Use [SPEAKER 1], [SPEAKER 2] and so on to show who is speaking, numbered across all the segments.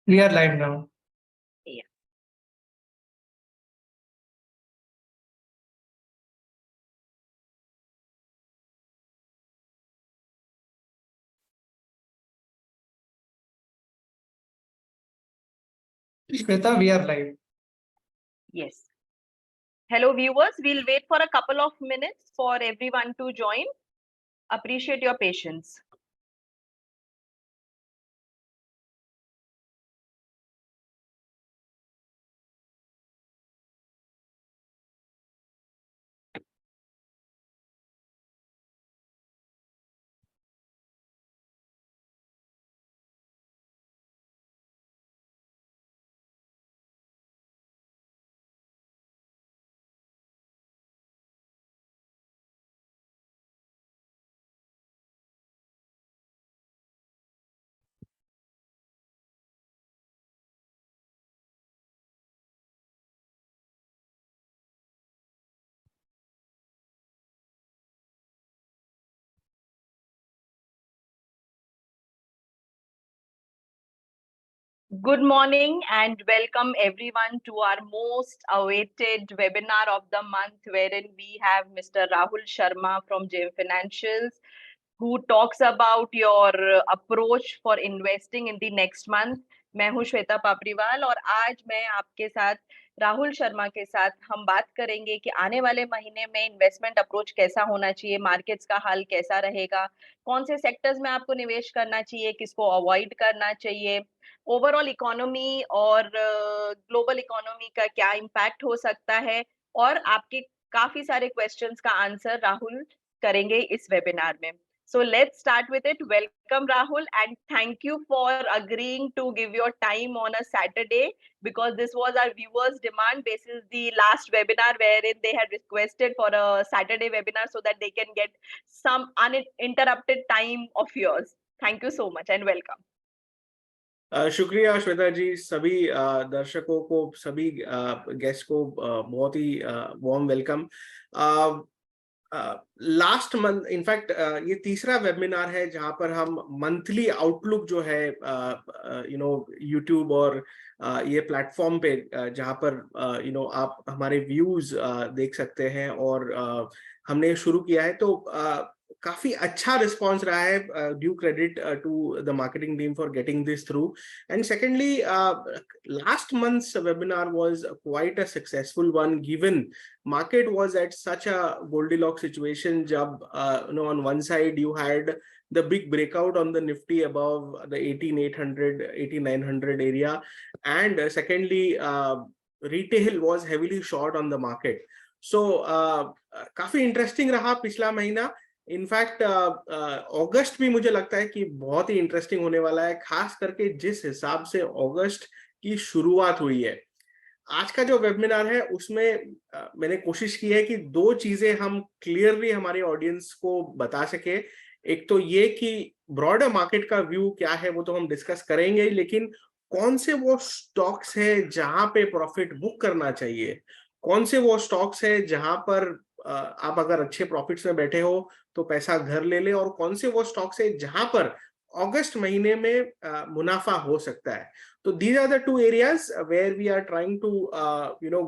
[SPEAKER 1] We are live now.
[SPEAKER 2] Yeah.
[SPEAKER 1] Shweta, we are live.
[SPEAKER 2] Yes. Hello, viewers. We'll wait for a couple of minutes for everyone to join. Appreciate your patience. Good morning and welcome everyone to our most awaited webinar of the month, wherein we have Mr. Rahul Sharma from JM Financials, who talks about your approach for investing in the next month. मैं हूं श्वेता पापरीवाल और आज मैं आपके साथ राहुल शर्मा के साथ हम बात करेंगे कि आने वाले महीने में इन्वेस्टमेंट अप्रोच कैसा होना चाहिए, मार्केट्स का हाल कैसा रहेगा, कौन से सेक्टर्स में आपको निवेश करना चाहिए, किसको अवॉइड करना चाहिए, ओवरऑल इकोनॉमी और ग्लोबल इकोनॉमी का क्या इम्पैक्ट हो सकता है, और आपके काफी सारे क्वेश्चंस का आंसर राहुल करेंगे इस वेबिनार में. So let's start with it. Welcome, Rahul, and thank you for agreeing to give your time on a Saturday, because this was our viewers' demand basis the last webinar wherein they had requested for a Saturday webinar so that they can get some uninterrupted time of yours. Thank you so much and welcome.
[SPEAKER 3] शुक्रिया श्वेता जी. सभी दर्शकों को, सभी guest को बहुत ही warm welcome. Last month, in fact ये तीसरा वेबिनार है जहां पर हम मंथली आउटलुक जो है यूट्यूब और ये प्लेटफॉर्म पे जहां पर आप हमारे व्यूज देख सकते हैं और हमने शुरू किया है. तो काफी अच्छा रिस्पॉन्स रहा है. Due credit to the marketing team for getting this through. And secondly, last month's webinar was quite a successful one, given market was at such a Goldilocks situation. Jab on one side you had the big breakout on the Nifty above the 18,800 18,900 area, and secondly retail was heavily short on the market. So काफी interesting रहा पिछला महीना. In fact अगस्त भी मुझे लगता है कि बहुत ही इंटरेस्टिंग होने वाला है, खास करके जिस हिसाब से अगस्त की शुरुआत हुई है. आज का जो वेबिनार है उसमें मैंने कोशिश की है कि दो चीजें हम क्लियरली हमारे ऑडियंस को बता सके. एक तो ये कि ब्रॉडर मार्केट का व्यू क्या है वो तो हम डिस्कस करेंगे, लेकिन कौन से वो स्टॉक्स है जहां पे प्रॉफिट बुक करना चाहिए, कौन से वो स्टॉक्स है जहां पर आप अगर अच्छे प्रॉफिट्स में बैठे हो तो पैसा घर ले ले, और कौन से वो स्टॉक्स है जहां पर अगस्त महीने में मुनाफा हो सकता है. So these are the two areas where we are trying to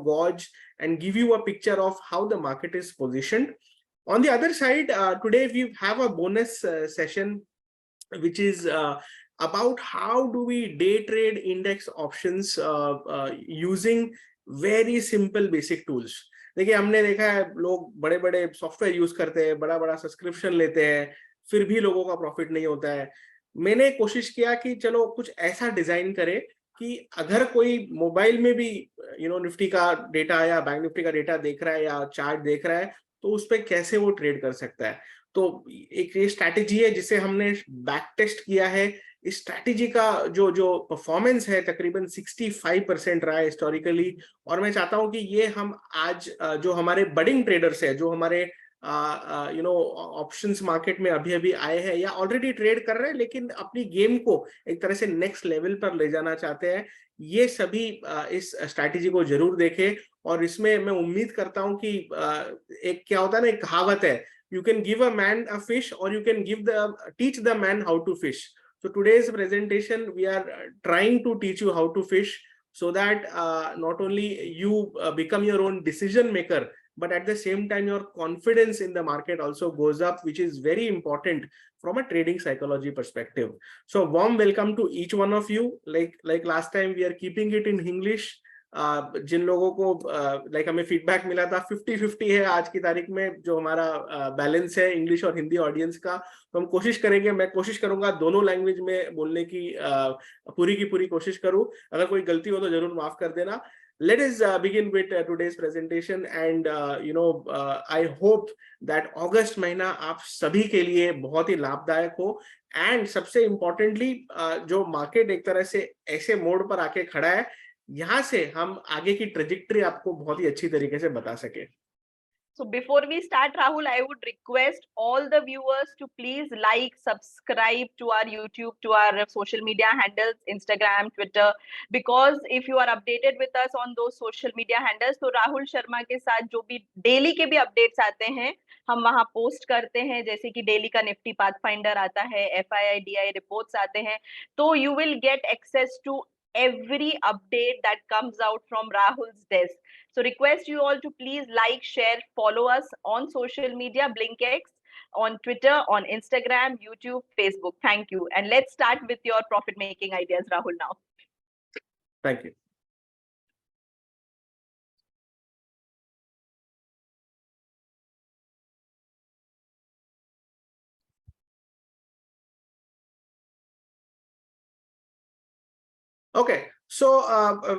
[SPEAKER 3] gauge and give you a picture of how the market is positioned. On the other side, today we have a bonus session which is about how do we day trade index options using very simple basic tools. देखिए, हमने देखा है लोग बड़े बड़े software use करते हैं, बड़ा बड़ा सब्सक्रिप्शन लेते हैं, फिर भी लोगों का प्रॉफिट नहीं होता है. मैंने कोशिश किया कि चलो कुछ ऐसा डिजाइन करें कि अगर कोई मोबाइल में भी निफ्टी का डेटा या बैंक निफ्टी का डेटा देख रहा है या चार्ट देख रहा है तो उस पर कैसे वो ट्रेड कर सकता है. तो एक ये स्ट्रैटेजी है जिसे हमने बैक टेस्ट किया है. इस स्ट्रैटेजी का जो परफॉर्मेंस है तकरीबन 65% रहा है हिस्टोरिकली, और मैं चाहता हूं कि ये हम आज जो हमारे बडिंग ट्रेडर्स है, जो हमारे ऑप्शंस मार्केट में अभी अभी आए हैं या ऑलरेडी ट्रेड कर रहे हैं लेकिन अपनी गेम को एक तरह से नेक्स्ट लेवल पर ले जाना चाहते हैं, ये सभी इस स्ट्रैटेजी को जरूर देखें. और इसमें मैं उम्मीद करता हूं कि एक क्या होता है ना, एक कहावत है, you can give a man a fish और you can teach the man how to fish. So today's presentation, we are trying to teach you how to fish so that not only you become your own decision maker, but at the same time your confidence in the market also goes up, which is very important from a trading psychology perspective. So warm welcome to each one of you. Like last time, we are keeping it in English. जिन लोगों को like हमें feedback मिला था 50-50 है आज की तारीख में जो हमारा बैलेंस है इंग्लिश और हिंदी ऑडियंस का, तो हम कोशिश करेंगे, मैं कोशिश करूंगा दोनों लैंग्वेज में बोलने की पूरी की पूरी कोशिश करूं. अगर कोई गलती हो तो जरूर माफ कर देना. Let us begin with today's presentation, and I hope that August महीना आप सभी के लिए बहुत ही लाभदायक हो. एंड सबसे इम्पोर्टेंटली जो मार्केट एक तरह से ऐसे मोड पर आके खड़ा है, यहाँ से हम आगे की ट्रेजेक्टरी आपको बहुत ही अच्छी तरीके से बता सके.
[SPEAKER 2] So before we start, Rahul, I would request all the viewers to please like, subscribe to our YouTube, to our social media handles, Instagram, Twitter, because if you are updated with us on those social media handles, तो राहुल शर्मा के साथ जो भी daily के भी updates आते हैं हम वहां पोस्ट करते हैं, जैसे कि डेली का निफ्टी पाथफाइंडर आता है, FII DI रिपोर्ट्स आते हैं, तो you will get access to every update that comes out from Rahul's desk. So request you all to please like, share, follow us on social media, BlinkX, on Twitter, on Instagram, YouTube, Facebook. Thank you. And let's start with your profit making ideas, Rahul, now.
[SPEAKER 3] Thank you. Okay, so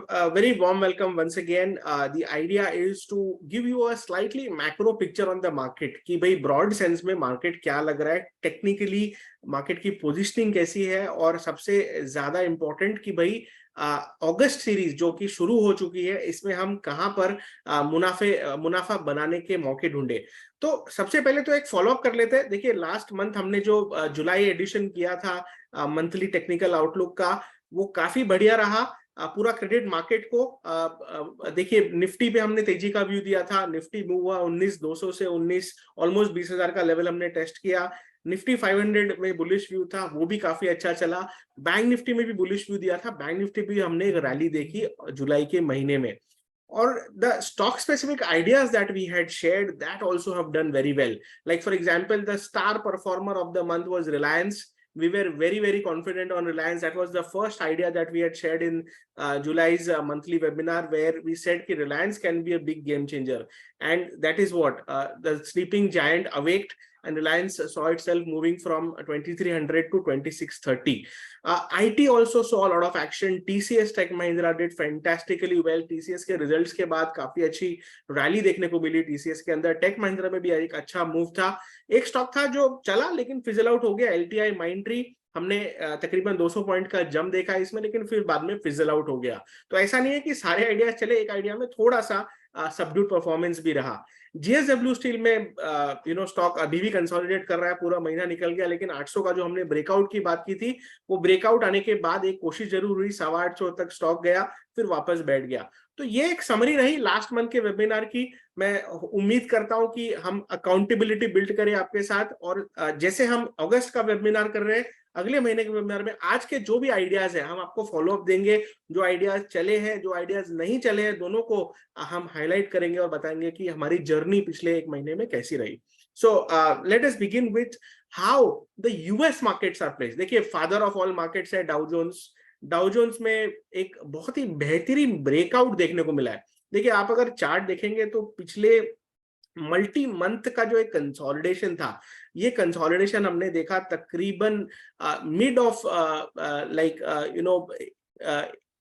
[SPEAKER 3] a very warm welcome once again. The idea is to give you a slightly macro picture on the market कि भाई broad sense में market क्या लग रहा है, technically market की positioning कैसी है, और सबसे ज्यादा important कि भाई अगस्त सीरीज जो कि शुरू हो चुकी है, इसमें हम कहां पर मुनाफा बनाने के मौके ढूंढे. तो सबसे पहले तो एक फॉलोअप कर लेते हैं. देखिए लास्ट मंथ हमने जो जुलाई एडिशन किया था मंथली टेक्निकल आउटलुक का, वो काफी बढ़िया रहा. पूरा क्रेडिट मार्केट को देखिए निफ्टी पे हमने तेजी का व्यू दिया था. निफ्टी मूव हुआ 19,200 से 19 ऑलमोस्ट 20,000 का लेवल हमने टेस्ट किया. निफ्टी 500 में बुलिश व्यू था, वो भी काफी अच्छा चला. बैंक निफ्टी में भी बुलिश व्यू दिया था. बैंक निफ्टी भी हमने एक रैली देखी जुलाई के महीने में. और the stock specific ideas that we had shared, that also have done very well. Like for example, the star performer of the month was Reliance. We were very confident on Reliance. That was the first idea that we had shared in July's monthly webinar, where we said that Reliance can be a big game changer. And that is what the sleeping giant awaked, and Reliance saw itself moving from 2300 to 2630. IT also saw a lot of action. TCS Tech Mahindra did fantastically well. TCS के results के बाद काफी अच्छी rally देखने को मिली TCS के अंदर. Take Mahindra में भी एक अच्छा मूव था. एक स्टॉक था जो चला लेकिन फिजल आउट हो गया, LTI Mindtree. हमने तकरीबन 200 पॉइंट का जंप देखा इसमें, लेकिन फिर बाद में फिजल आउट हो गया. तो ऐसा नहीं है कि सारे आइडियाज चले, एक आइडिया में थोड़ा सा सबड्यूड परफॉर्मेंस भी रहा. JSW स्टील में स्टॉक अभी भी कंसोलिडेट कर रहा है, पूरा महीना निकल गया, लेकिन 800 का जो हमने ब्रेकआउट की बात की थी, वो ब्रेकआउट आने के बाद एक कोशिश जरूर हुई, 850 तक स्टॉक गया, फिर वापस बैठ गया. तो ये एक समरी रही लास्ट मंथ के वेबिनार की. मैं उम्मीद करता हूं कि हम अकाउंटेबिलिटी बिल्ड करें आपके साथ, और जैसे हम अगस्त का वेबिनार कर रहे हैं, अगले महीने के वेबिनार में आज के जो भी आइडियाज हैं हम आपको फॉलोअप देंगे. जो आइडियाज चले हैं, जो आइडियाज नहीं चले हैं, दोनों को हम हाईलाइट करेंगे और बताएंगे कि हमारी जर्नी पिछले एक महीने में कैसी रही. So let us begin with how the US markets are placed. देखिए फादर ऑफ ऑल मार्केट्स है डाउ जोन्स. डाउ जोन्स में एक बहुत ही बेहतरीन ब्रेकआउट देखने को मिला है. देखिए आप अगर चार्ट देखेंगे तो पिछले मल्टी मंथ का जो एक कंसोलिडेशन था, ये कंसोलिडेशन हमने देखा तकरीबन मिड ऑफ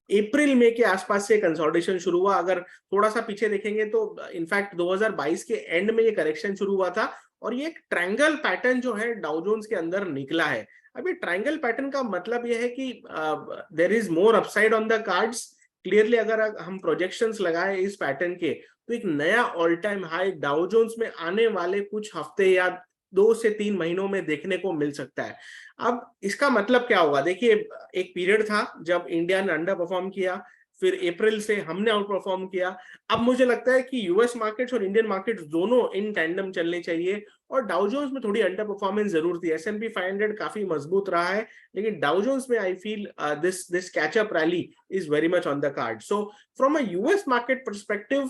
[SPEAKER 3] अप्रैल मई के आसपास से कंसोलिडेशन शुरू हुआ. अगर थोड़ा सा पीछे देखेंगे तो इनफैक्ट 2022 के एंड में ये करेक्शन शुरू हुआ था, और ये एक ट्रायंगल पैटर्न जो है डाउ जोन्स के अंदर निकला है. अब ये ट्रायंगल पैटर्न का मतलब ये है कि there is more upside on the cards. Clearly अगर हम प्रोजेक्शंस लगाए इस पैटर्न के, तो एक नया all time high Dow Jones में आने वाले कुछ हफ्ते या 2 से 3 महीनों में देखने को मिल सकता है. अब इसका मतलब क्या होगा? देखिए एक पीरियड था जब इंडिया ने अंडर परफॉर्म किया, फिर अप्रैल से हमने आउट परफॉर्म किया। अब मुझे लगता है कि यूएस मार्केट्स और इंडियन मार्केट्स दोनों इन टैंडम चलने चाहिए, और डाउ जोन्स में थोड़ी अंडर परफॉर्मेंस जरूर थी। S&P 500 काफी मजबूत रहा है, लेकिन डाउ जोन्स में I feel this catch up rally is very much on the card. So from a US market perspective,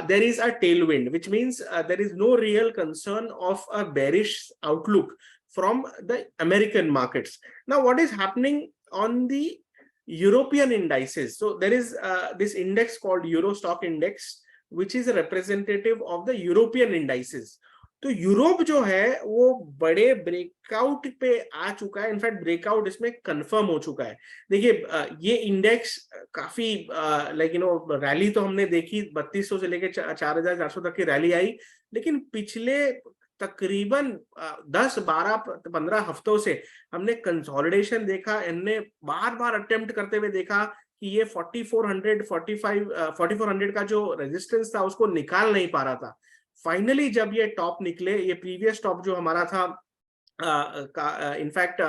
[SPEAKER 3] there is a tailwind, which means there is no real concern of a bearish outlook from the American markets. Now, what is happening on the European indices? So there is this index called Euro Stock Index, which is a representative of the European indices. तो Europe जो है वो बड़े breakout पे आ चुका है, in fact breakout इसमें confirm हो चुका है। देखिए ये इंडेक्स काफी रैली तो हमने देखी, 3200 से लेकर 4400 तक की रैली आई, लेकिन पिछले तकरीबन 10, 12, 15 हफ्तों से हमने कंसोलिडेशन देखा। इनने बार बार अटेम्प्ट करते हुए देखा कि ये 4400 का जो रेजिस्टेंस था उसको निकाल नहीं पा रहा था। फाइनली जब ये टॉप निकले, ये प्रीवियस टॉप जो हमारा था इनफैक्ट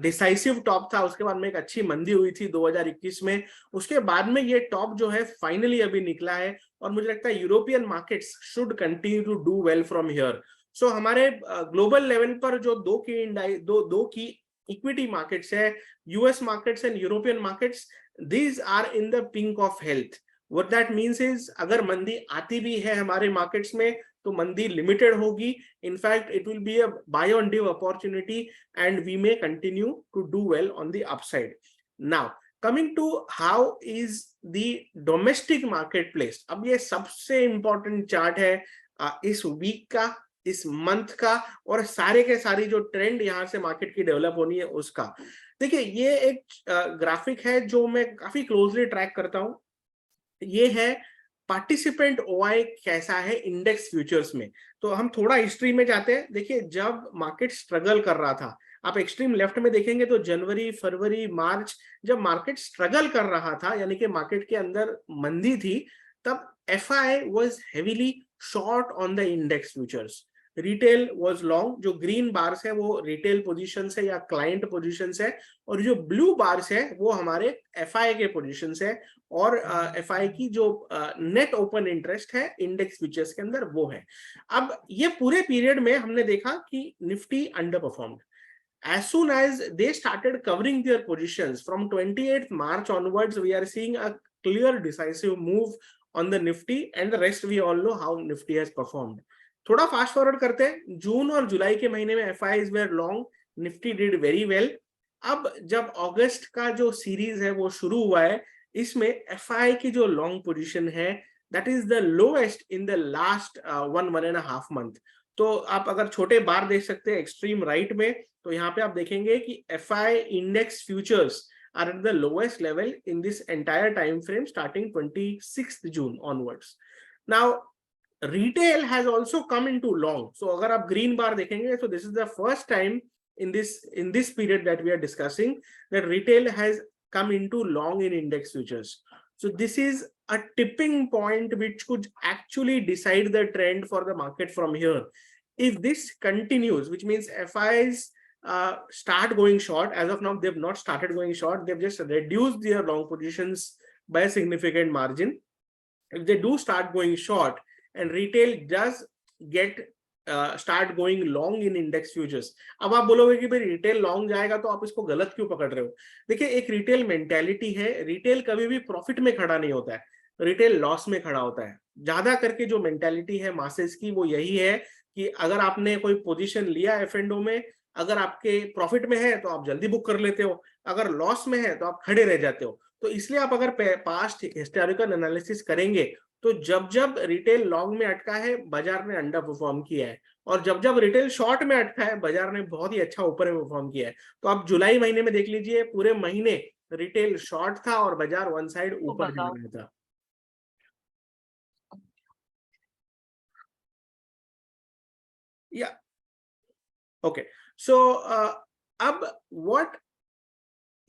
[SPEAKER 3] डिसाइसिव टॉप था, उसके बाद में एक अच्छी मंदी हुई थी 2021 में, उसके बाद में ये टॉप जो है फाइनली अभी निकला है, और मुझे लगता है European markets should continue to do well from here. So हमारे ग्लोबल लेवल पर जो दो की इक्विटी मार्केट्स है, US markets and European markets, these are in the pink of health. What that means is अगर मंदी आती भी है हमारे मार्केट्स में तो मंदी लिमिटेड होगी। In fact it will be a buy on dip opportunity and we may continue to do well on the upside. Now coming to how is the domestic market place. अब ये सबसे इंपॉर्टेंट चार्ट है इस week का, इस month का, और सारे के सारी जो ट्रेंड यहाँ से मार्केट की डेवलप होनी है उसका। देखिए ये एक ग्राफिक है जो मैं काफी क्लोजली ट्रैक करता हूँ। ये है पार्टिसिपेंट ओआई कैसा है इंडेक्स फ्यूचर्स में। तो हम थोड़ा हिस्ट्री में जाते हैं। देखिए जब मार्केट स्ट्रगल कर रहा था, आप एक्सट्रीम लेफ्ट में देखेंगे तो जनवरी, फरवरी, मार्च, जब मार्केट स्ट्रगल कर रहा था यानी कि मार्केट के अंदर मंदी थी, तब FI was heavily short on the index futures. Retail was long. जो ग्रीन बार्स है वो रिटेल पोजीशंस है या क्लाइंट पोजीशंस है, और जो ब्लू बार्स है वो हमारे एफआई के पोजीशंस है, और एफआई की जो नेट ओपन इंटरेस्ट है इंडेक्स फ्यूचर्स के अंदर वो है। अब ये पूरे पीरियड में हमने देखा कि Nifty under performed. As soon as they started covering their positions from 28th March onwards, we are seeing a clear decisive move on the Nifty, and the rest we all know how Nifty has performed. थोड़ा fast forward करते हैं, जून और जुलाई के महीने में FIs were long, Nifty did very well. अब जब अगस्त का जो सीरीज है वो शुरू हुआ है, इसमें एफआई की जो लॉन्ग पोजीशन है that is the lowest in the last 1.5 month. तो आप अगर छोटे बार देख सकते हैं एक्सट्रीम राइट में, तो यहाँ पे आप देखेंगे कि FI index futures are at the lowest level in this entire time frame starting 26 June onwards. Now retail has also come into long. So अगर आप green bar देखेंगे, so this is the first time in this period that we are discussing that retail has come into long in index futures. So this is a tipping point which could actually decide the trend for the market from here. If this continues, which means FIs start going short. As of now, they've not started going short. They've just reduced their long positions by a significant margin. If they do start going short, and retail does get start going long in index futures, अब आप बोलोगे कि भाई retail long जाएगा तो आप इसको गलत क्यों पकड़ रहे हो। देखिए एक रिटेल मेंटालिटी है, रिटेल कभी भी प्रॉफिट में खड़ा नहीं होता है, रिटेल लॉस में खड़ा होता है। ज्यादा करके जो मेंटालिटी है मासेस की वो यही है कि अगर आपने कोई पोजीशन लिया एफ&ओ में, अगर आपके प्रॉफिट में है तो आप जल्दी बुक कर लेते हो, अगर लॉस में है तो आप खड़े रह जाते हो। तो इसलिए आप अगर पास्ट हिस्टोरिकल एनालिसिस करेंगे तो जब जब रिटेल लॉन्ग में अटका है बाजार ने अंडर परफॉर्म किया है, और जब जब रिटेल शॉर्ट में अटका है बाजार ने बहुत ही अच्छा ऊपर में परफॉर्म किया है। तो आप जुलाई महीने में देख लीजिए, पूरे महीने रिटेल शॉर्ट था और बाजार वन साइड ऊपर जा रहा था। या ओके, सो अब what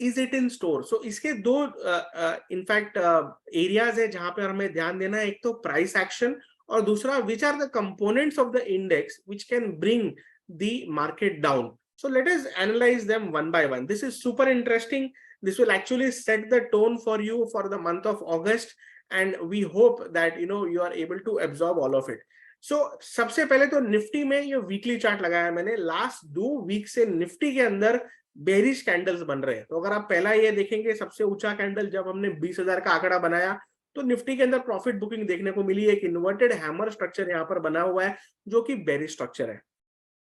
[SPEAKER 3] is it in store. So इसके दो इनफैक्ट एरियाज है जहां पे हमें ध्यान देना है। एक तो प्राइस एक्शन, और दूसरा which are the components of the index which can bring the market down. So let us analyze them one by one. This is super interesting. this will actually set the tone for you for the month of August, and we hope that you are able to absorb all of it. So सबसे पहले तो Nifty में ये weekly chart लगाया मैंने. Last 2 week से Nifty के अंदर बेरिश कैंडल्स बन रहे हैं. तो अगर आप पहला ये देखेंगे, सबसे ऊंचा कैंडल जब हमने 20,000 का आंकड़ा बनाया तो निफ्टी के अंदर प्रॉफिट बुकिंग देखने को मिली. एक इन्वर्टेड हैमर स्ट्रक्चर यहाँ पर बना हुआ है जो कि बेरिश स्ट्रक्चर है.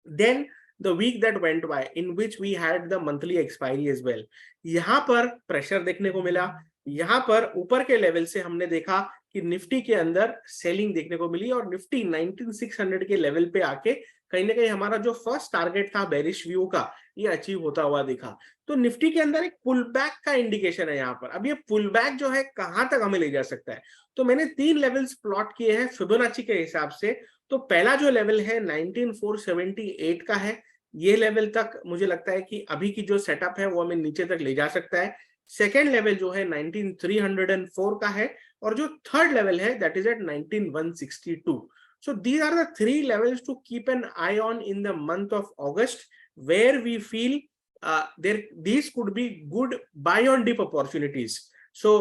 [SPEAKER 3] Then the week that went by in which we had the monthly expiry as well, यहाँ पर प्रेशर देखने को मिला. यहाँ पर ऊपर के लेवल से हमने देखा कि निफ्टी के अंदर सेलिंग देखने को मिली और निफ्टी 19,600 के लेवल पे आके कहीं ना कहीं हमारा जो फर्स्ट टारगेट था बेरिश व्यू का, ये अचीव होता हुआ दिखा. तो निफ्टी के अंदर एक पुल बैक का इंडिकेशन है यहाँ पर. अब ये पुल बैक जो है कहां तक हमें ले जा सकता है, तो मैंने 3 लेवल्स प्लॉट किए हैं फिबोनाची के हिसाब से. तो पहला जो लेवल है 19,478 का है. ये लेवल तक मुझे लगता है कि अभी की जो सेटअप है वो हमें नीचे तक ले जा सकता है. सेकेंड लेवल जो है 19,304 का है और जो थर्ड लेवल है that is at 19,162. So these are the 3 levels to keep an eye on in the month of August, where we feel these could be good buy on dip opportunities. So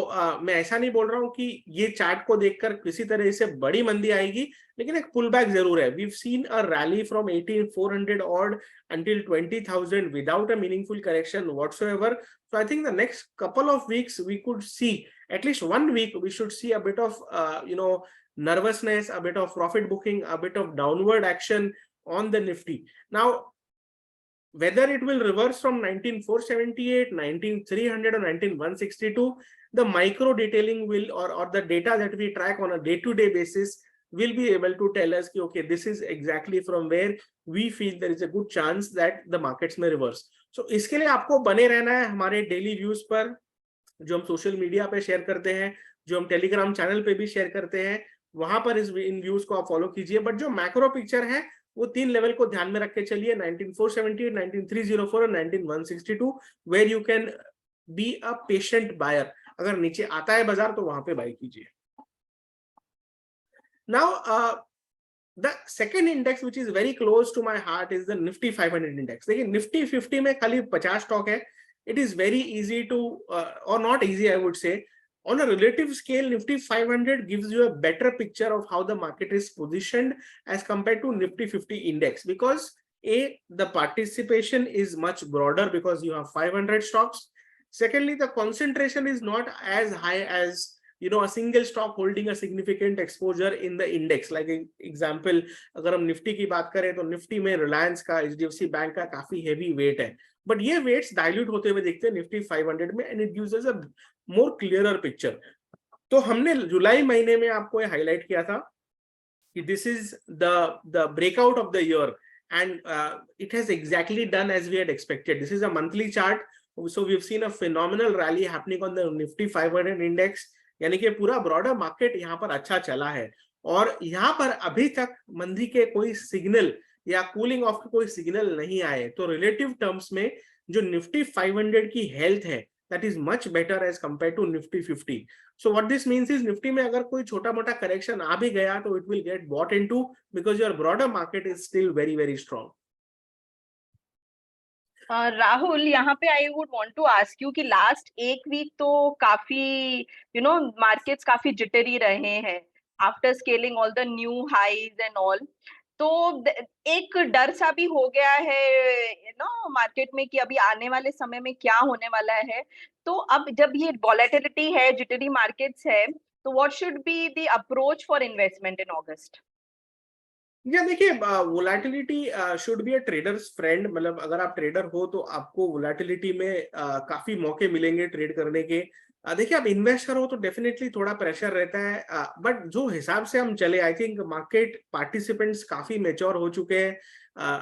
[SPEAKER 3] मैं ऐसा नहीं बोल रहा हूँ कि ये chart को देखकर किसी तरह से बड़ी मंदी आएगी, लेकिन एक पुल बैक जरूर है. We've seen a rally from 18,400 odd until 20,000 without a meaningful correction whatsoever. So I think the next couple of weeks we could see, at least 1 week we should see a bit of nervousness, a bit of profit booking, a bit of downward action on the Nifty. Now, whether it will reverse from 19,478, 19,300 or 19,162, the micro detailing will or the data that we track on a day-to-day basis will be able to tell us, okay, this is exactly from where we feel there is a good chance that the markets may reverse. So इसके लिए आपको बने रहना है हमारे daily views पर, जो हम सोशल मीडिया पे शेयर करते हैं, जो हम टेलीग्राम चैनल पे भी शेयर करते हैं. वहां पर इन व्यूज को आप फॉलो कीजिए. बट जो मैक्रो पिक्चर है वो 3 लेवल को ध्यान में रख के चलिए, 19,478, 19,304 और 19,162, where you can be a patient buyer. अगर नीचे आता है बाजार तो वहां पे बाय कीजिए. Now the second index which is very close to my heart is the Nifty 500 index. देखिए निफ्टी 50 में खाली 50 स्टॉक है. It is very easy to और not easy I would say. On a relative scale, Nifty 500 gives you a better picture of how the market is positioned as compared to Nifty 50 index, because the participation is much broader because you have 500 stocks. Secondly, the concentration is not as high as a single stock holding a significant exposure in the index. Like example, अगर हम Nifty की बात करें तो Nifty में रिलायंस का, HDFC bank का काफी हेवी वेट है, बट ये वेट्स डाइल्यूट होते हुए देखते हैं निफ्टी 500 में, and it gives us a more clearer picture. तो हमने जुलाई महीने में आपको ये हाईलाइट किया था कि this is the breakout of the year, and it has exactly done as we had expected. This is a monthly chart. So we have seen a phenomenal rally happening on the Nifty 500 index. यानी कि पूरा broader market यहाँ पर अच्छा चला है, और यहाँ पर अभी तक मंदी के कोई सिग्नल या कूलिंग ऑफ के कोई सिग्नल नहीं आए. तो रिलेटिव टर्म्स में जो निफ्टी 500 की हेल्थ है that is much better as compared to Nifty 50. So what this means is Nifty में अगर कोई छोटा मोटा करेक्शन आ भी गया तो it will get bought into because your broader market is still very very strong.
[SPEAKER 2] Rahul, यहाँ पे I would want to ask you कि लास्ट 1 वीक तो काफी मार्केट्स काफी जिटरी रहे हैं after scaling all the new highs and all. तो एक डर सा भी हो गया है मार्केट में कि अभी आने वाले समय में क्या होने वाला है. तो अब जब ये वॉलेटिलिटी है, जिटरी मार्केट्स है, तो what should be the approach for investment in August?
[SPEAKER 3] या देखिए, volatility should be a trader's friend. मतलब अगर आप ट्रेडर हो तो आपको वोलेटिलिटी में काफी मौके मिलेंगे ट्रेड करने के. देखिए, आप इन्वेस्टर हो तो डेफिनेटली थोड़ा प्रेशर रहता है, बट जो हिसाब से हम चले, आई थिंक मार्केट पार्टिसिपेंट्स काफी मैच्योर हो चुके हैं.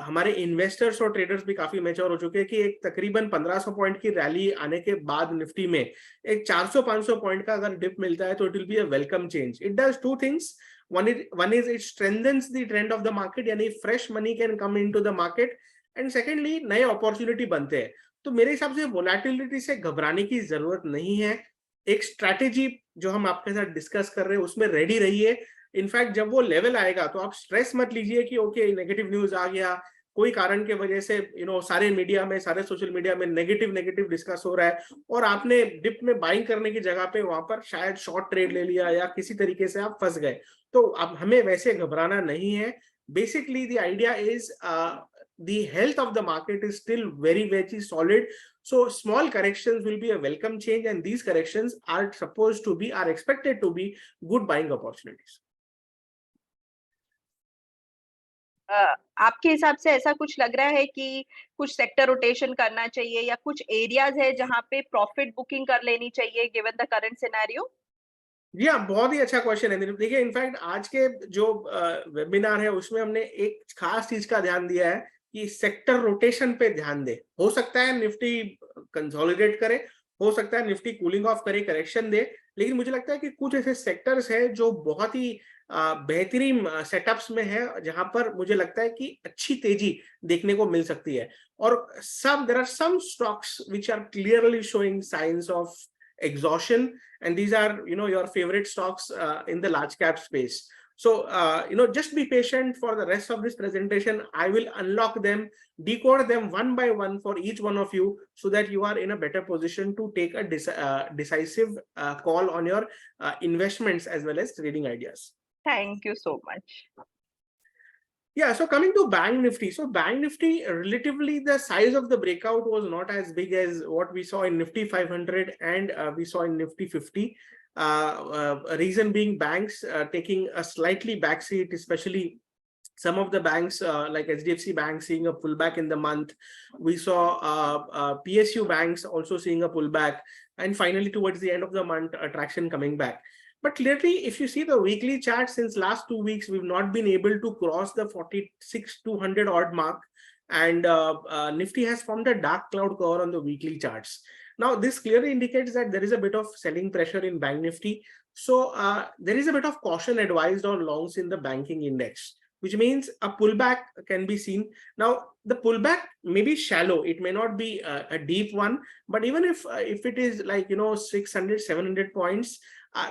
[SPEAKER 3] हमारे इन्वेस्टर्स और ट्रेडर्स भी काफी मैच्योर हो चुके हैं कि एक तकरीबन 1500 पॉइंट की रैली आने के बाद निफ्टी में एक 400-500 पॉइंट का अगर डिप मिलता है तो it will be a welcome change. It does 2 things. One is it strengthens the trend of the market, यानी fresh money can come into the market, and secondly नए opportunity बनते हैं. तो मेरे हिसाब से volatility से घबराने की जरूरत नहीं है. एक स्ट्रैटेजी जो हम आपके साथ डिस्कस कर रहे हैं उसमें रेडी रहिए. इनफैक्ट जब वो लेवल आएगा तो आप स्ट्रेस मत लीजिए कि ओके नेगेटिव न्यूज आ गया, कोई कारण के वजह से सारे मीडिया में, सारे सोशल मीडिया में नेगेटिव डिस्कस हो रहा है और आपने डिप में बाइंग करने की जगह पे वहां पर शायद शॉर्ट ट्रेड ले लिया या किसी तरीके से आप फंस गए, तो अब हमें वैसे घबराना नहीं है. Basically, the idea is the health of the market is still very solid. So small corrections will be a welcome change, and these corrections are expected to be good buying opportunities.
[SPEAKER 2] आपके हिसाब से ऐसा कुछ लग रहा है कि कुछ सेक्टर रोटेशन करना चाहिए या कुछ एरियाज है जहां पे प्रॉफिट बुकिंग कर लेनी चाहिए गिवन द करंट सिनेरियो?
[SPEAKER 3] जी हाँ, बहुत ही अच्छा क्वेश्चन है. देखिए, इनफैक्ट आज के जो वेबिनार है उसमें हमने एक खास चीज का ध्यान दिया है कि सेक्टर रोटेशन पे ध्यान दे. हो सकता है निफ्टी कंसोलिडेट करे, हो सकता है निफ्टी कूलिंग ऑफ करे, करेक्शन दे, लेकिन मुझे लगता है कि कुछ ऐसे सेक्टर्स है जो बहुत ही बेहतरीन सेटअप्स में है, जहां पर मुझे लगता है कि अच्छी तेजी देखने को मिल सकती है. और there are some stocks which are clearly showing signs of exhaustion, and these are your favorite stocks in the large cap space. So just be patient for the rest of this presentation. I will unlock them, decode them one by one for each one of you, so that you are in a better position to take a decisive call on your investments as well as trading ideas.
[SPEAKER 2] Thank you so much.
[SPEAKER 3] Yeah, so coming to Bank Nifty. So Bank Nifty, relatively the size of the breakout was not as big as what we saw in Nifty 500 and we saw in Nifty 50. Reason being banks taking a slightly backseat, especially some of the banks like HDFC Bank seeing a pullback in the month. We saw PSU banks also seeing a pullback, and finally towards the end of the month, traction coming back. But clearly, if you see the weekly chart, since last 2 weeks, we've not been able to cross the 46,200 odd mark, and Nifty has formed a dark cloud cover on the weekly charts. Now, this clearly indicates that there is a bit of selling pressure in Bank Nifty. So there is a bit of caution advised on longs in the banking index, which means a pullback can be seen. Now, the pullback may be shallow. It may not be a deep one, but even if it is like 600, 700 points,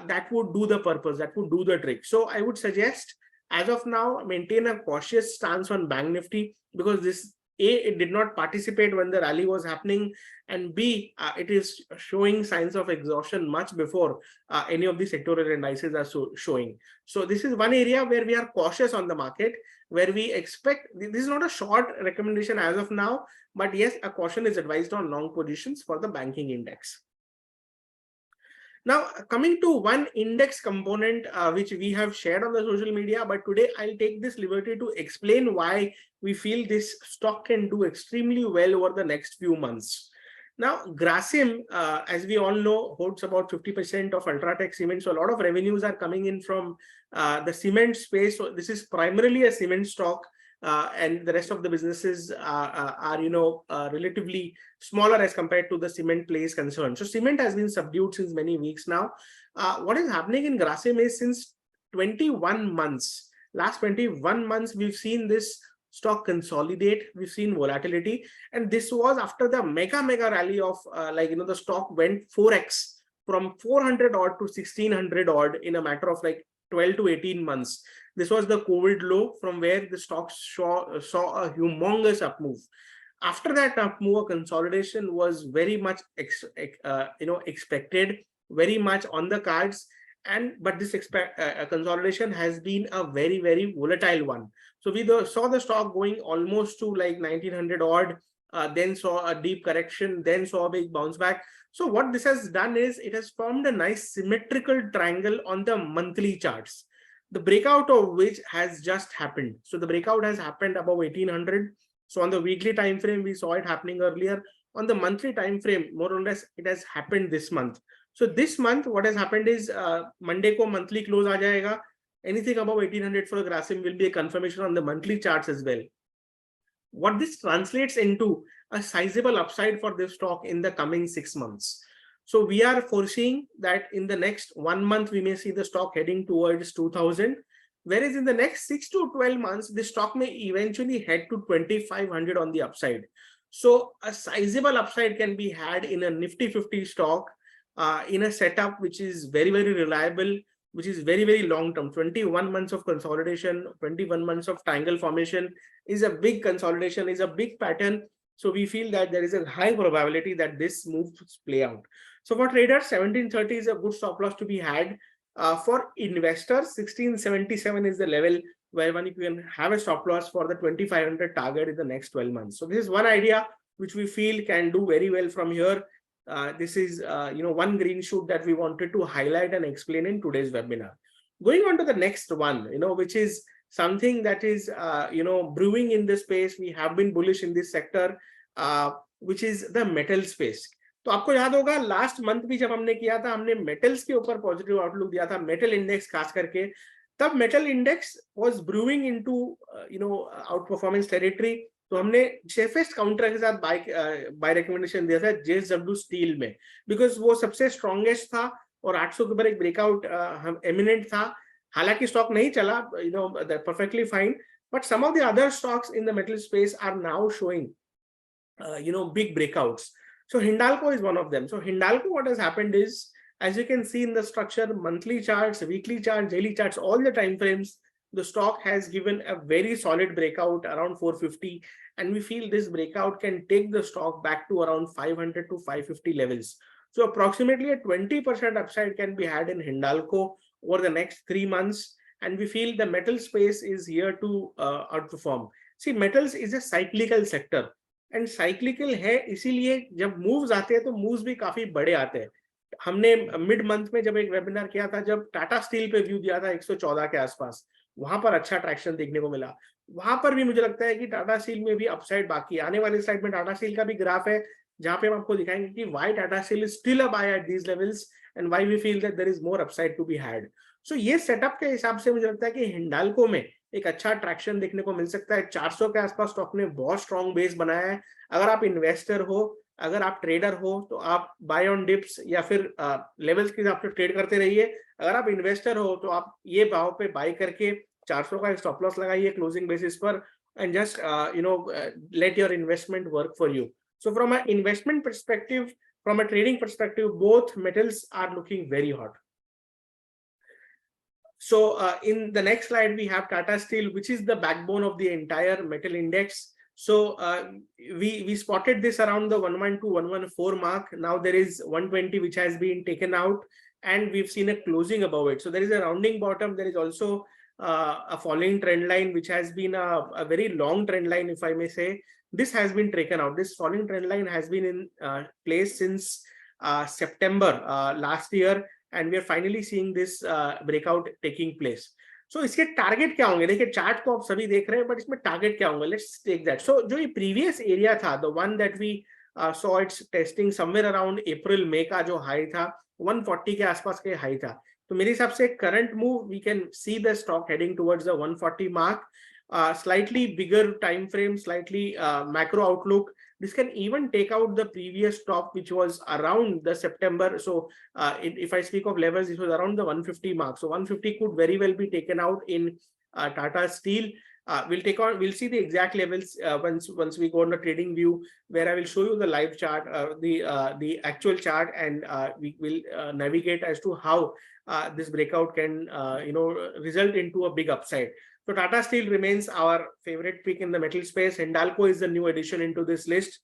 [SPEAKER 3] that would do the purpose, that would do the trick. So I would suggest, as of now, maintain a cautious stance on Bank Nifty, because this, A, it did not participate when the rally was happening, and B, it is showing signs of exhaustion much before any of the sectoral indices are showing. So this is one area where we are cautious on the market, where we expect, this is not a short recommendation as of now, but yes, a caution is advised on long positions for the banking index. Now, coming to one index component which we have shared on the social media, but today I'll take this liberty to explain why we feel this stock can do extremely well over the next few months. Now, Grasim, as we all know, holds about 50% of Ultratech Cement. So a lot of revenues are coming in from the cement space. So this is primarily a cement stock. And the rest of the businesses are relatively smaller as compared to the cement play is concerned. So cement has been subdued since many weeks now. What is happening in Grasim is, since 21 months, last 21 months, we've seen this stock consolidate, we've seen volatility, and this was after the mega rally of the stock went 4x from 400 odd to 1600 odd in a matter of like 12 to 18 months. This was the COVID low from where the stocks saw a humongous up move. After that up move, consolidation was very much expected, very much on the cards, but this consolidation has been a very volatile one. So we saw the stock going almost to like 1900 odd, then saw a deep correction, then saw a big bounce back. So what this has done is it has formed a nice symmetrical triangle on the monthly charts, the breakout of which has just happened. So the breakout has happened above 1800. So on the weekly time frame, we saw it happening earlier. On the monthly time frame, more or less, it has happened this month. So this month, what has happened is Monday ko monthly close aa jayega. Anything above 1800 for Grasim will be a confirmation on the monthly charts as well. What this translates into a sizable upside for this stock in the coming 6 months. So we are foreseeing that in the next 1 month, we may see the stock heading towards 2000, whereas in the next 6 to 12 months, the stock may eventually head to 2500 on the upside. So a sizable upside can be had in a Nifty 50 stock in a setup which is very reliable, which is very, very long term. 21 months of consolidation, 21 months of triangle formation is a big consolidation, is a big pattern. So we feel that there is a high probability that this move play out. So for traders, 1730 is a good stop loss to be had. For investors, 1677 is the level where you can have a stop loss for the 2500 target in the next 12 months. So this is one idea which we feel can do very well from here. This is one green shoot that we wanted to highlight and explain in today's webinar. Going on to the next one, which is something that is brewing in this space. We have been bullish in this sector, which is the metal space. तो आपको याद होगा last month भी जब हमने किया था, हमने मेटल्स के ऊपर पॉजिटिव आउटलुक दिया था, मेटल इंडेक्स खास करके. तब metal index was brewing into out performance territory. तो हमने सेफेस्ट काउंटर के साथ बाय रिकमेंडेशन दिया था JSW स्टील में, बिकॉज वो सबसे स्ट्रॉन्गेस्ट था और 800 के ऊपर एक ब्रेकआउट एमिनेंट था. हालांकि स्टॉक नहीं चला, perfectly fine, but some of the other stocks in the metal space are now showing big breakouts. So Hindalco is one of them. So Hindalco, what has happened is, as you can see in the structure, monthly charts, weekly charts, daily charts, all the time frames, the stock has given a very solid breakout around 450, and we feel this breakout can take the stock back to around 500 to 550 levels. So approximately a 20% upside can be had in Hindalco over the next 3 months, and we feel the metal space is here to outperform. See, metals is a cyclical sector. And cyclical है, इसीलिए जब moves आते हैं तो moves भी काफी बड़े आते हैं. हमने मिड मंथ में जब एक वेबिनार किया था, जब टाटा स्टील पे व्यू दिया था 114 के आसपास, वहां पर अच्छा ट्रैक्शन देखने को मिला. वहां पर भी मुझे लगता है कि टाटा स्टील में भी अपसाइड बाकी. आने वाली स्लाइड में टाटा स्टील का भी ग्राफ है, जहां पे हम आपको दिखाएंगे कि why Tata Steel is still a buy at these levels and why we feel that there is more upside to be had. So ये सेटअप के हिसाब से मुझे लगता है कि हिंडाल्को में एक अच्छा ट्रैक्शन देखने को मिल सकता है. 400 के आसपास स्टॉक ने बहुत स्ट्रॉन्ग बेस बनाया है. अगर आप इन्वेस्टर हो, अगर आप ट्रेडर हो, तो आप बाय ऑन डिप्स या फिर लेवल्स के हिसाब से ट्रेड करते रहिए. अगर आप इन्वेस्टर हो तो आप ये भाव पे बाय करके 400 का स्टॉप लॉस लगाइए क्लोजिंग बेसिस पर, and just let your investment work for you. So from a investment perspective, from a trading perspective, both metals are looking very hot. So in the next slide, we have Tata Steel, which is the backbone of the entire metal index. So we spotted this around the 112, 114 mark. Now there is 120, which has been taken out, and we've seen a closing above it. So there is a rounding bottom. There is also a falling trend line, which has been a very long trend line, if I may say. This has been taken out. This falling trend line has been in place since September last year. And we are finally seeing this breakout taking place. So इसके target क्या होंगे? देखिए chart को आप सभी देख रहे हैं, बट इसमें टारगेट क्या होंगे? Let's take that. सो जो ये प्रीवियस एरिया था, the one that we saw it's testing somewhere around April May का जो हाई था, 140 के आसपास के हाई था. तो मेरे हिसाब से current move, we can see the stock heading towards the 140 mark. Slightly bigger time frame, slightly macro outlook. This can even take out the previous top, which was around the September. So if I speak of levels, it was around the 150 mark. So 150 could very well be taken out in Tata Steel. We'll see the exact levels once we go on the trading view, where I will show you the live chart, the actual chart, and we will navigate as to how this breakout can result into a big upside. So Tata Steel remains our favorite pick in the metal space. Hindalco is the new addition into this list.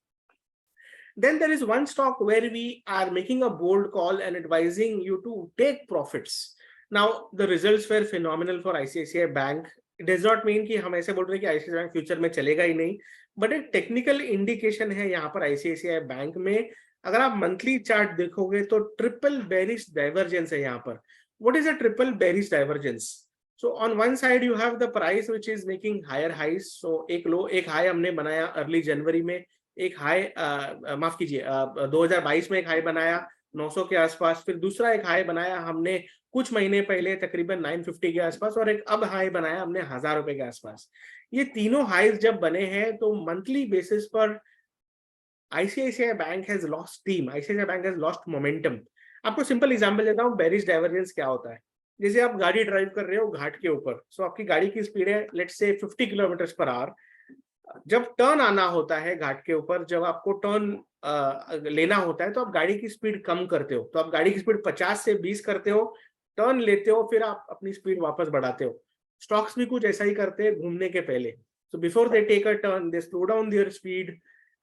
[SPEAKER 3] Then there is one stock where we are making a bold call and advising you to take profits. Now the results were phenomenal for ICICI Bank. It does not mean कि हम ऐसे बोल रहे हैं कि ICICI Bank future में चलेगा ही नहीं, बट एक टेक्निकल इंडिकेशन है यहाँ पर ICICI बैंक में. अगर आप मंथली चार्ट देखोगे तो ट्रिपल बेरिश डाइवर्जेंस है यहाँ पर. What is a triple bearish divergence? So on one side you have the price which is making higher highs. So एक हाई हमने बनाया अर्ली जनवरी में, एक हाई माफ कीजिए 2022 में एक हाई बनाया 900 के आसपास. फिर दूसरा एक हाई बनाया हमने कुछ महीने पहले तकरीबन 950 के आसपास, और एक अब हाई बनाया हमने 1000 रुपए के आसपास. ये तीनों हाईज जब बने हैं तो मंथली बेसिस पर ICICI bank has lost steam, ICICI bank has lost momentum. आपको सिंपल एग्जांपल देता हूँ बेरिश डाइवर्जेंस क्या होता है. जैसे आप गाड़ी ड्राइव कर रहे हो घाट के ऊपर, सो आपकी गाड़ी की स्पीड है let's say 50 kilometre per hour. जब टर्न आना होता है घाट के ऊपर, जब आपको टर्न लेना होता है, तो आप गाड़ी की स्पीड कम करते हो. तो आप गाड़ी की स्पीड 50 से 20 करते हो, टर्न लेते हो फिर आप अपनी स्पीड वापस बढ़ाते हो। स्टॉक्स भी कुछ ऐसा ही करते हैं घूमने के पहले। So before they take a turn, they slow down their speed.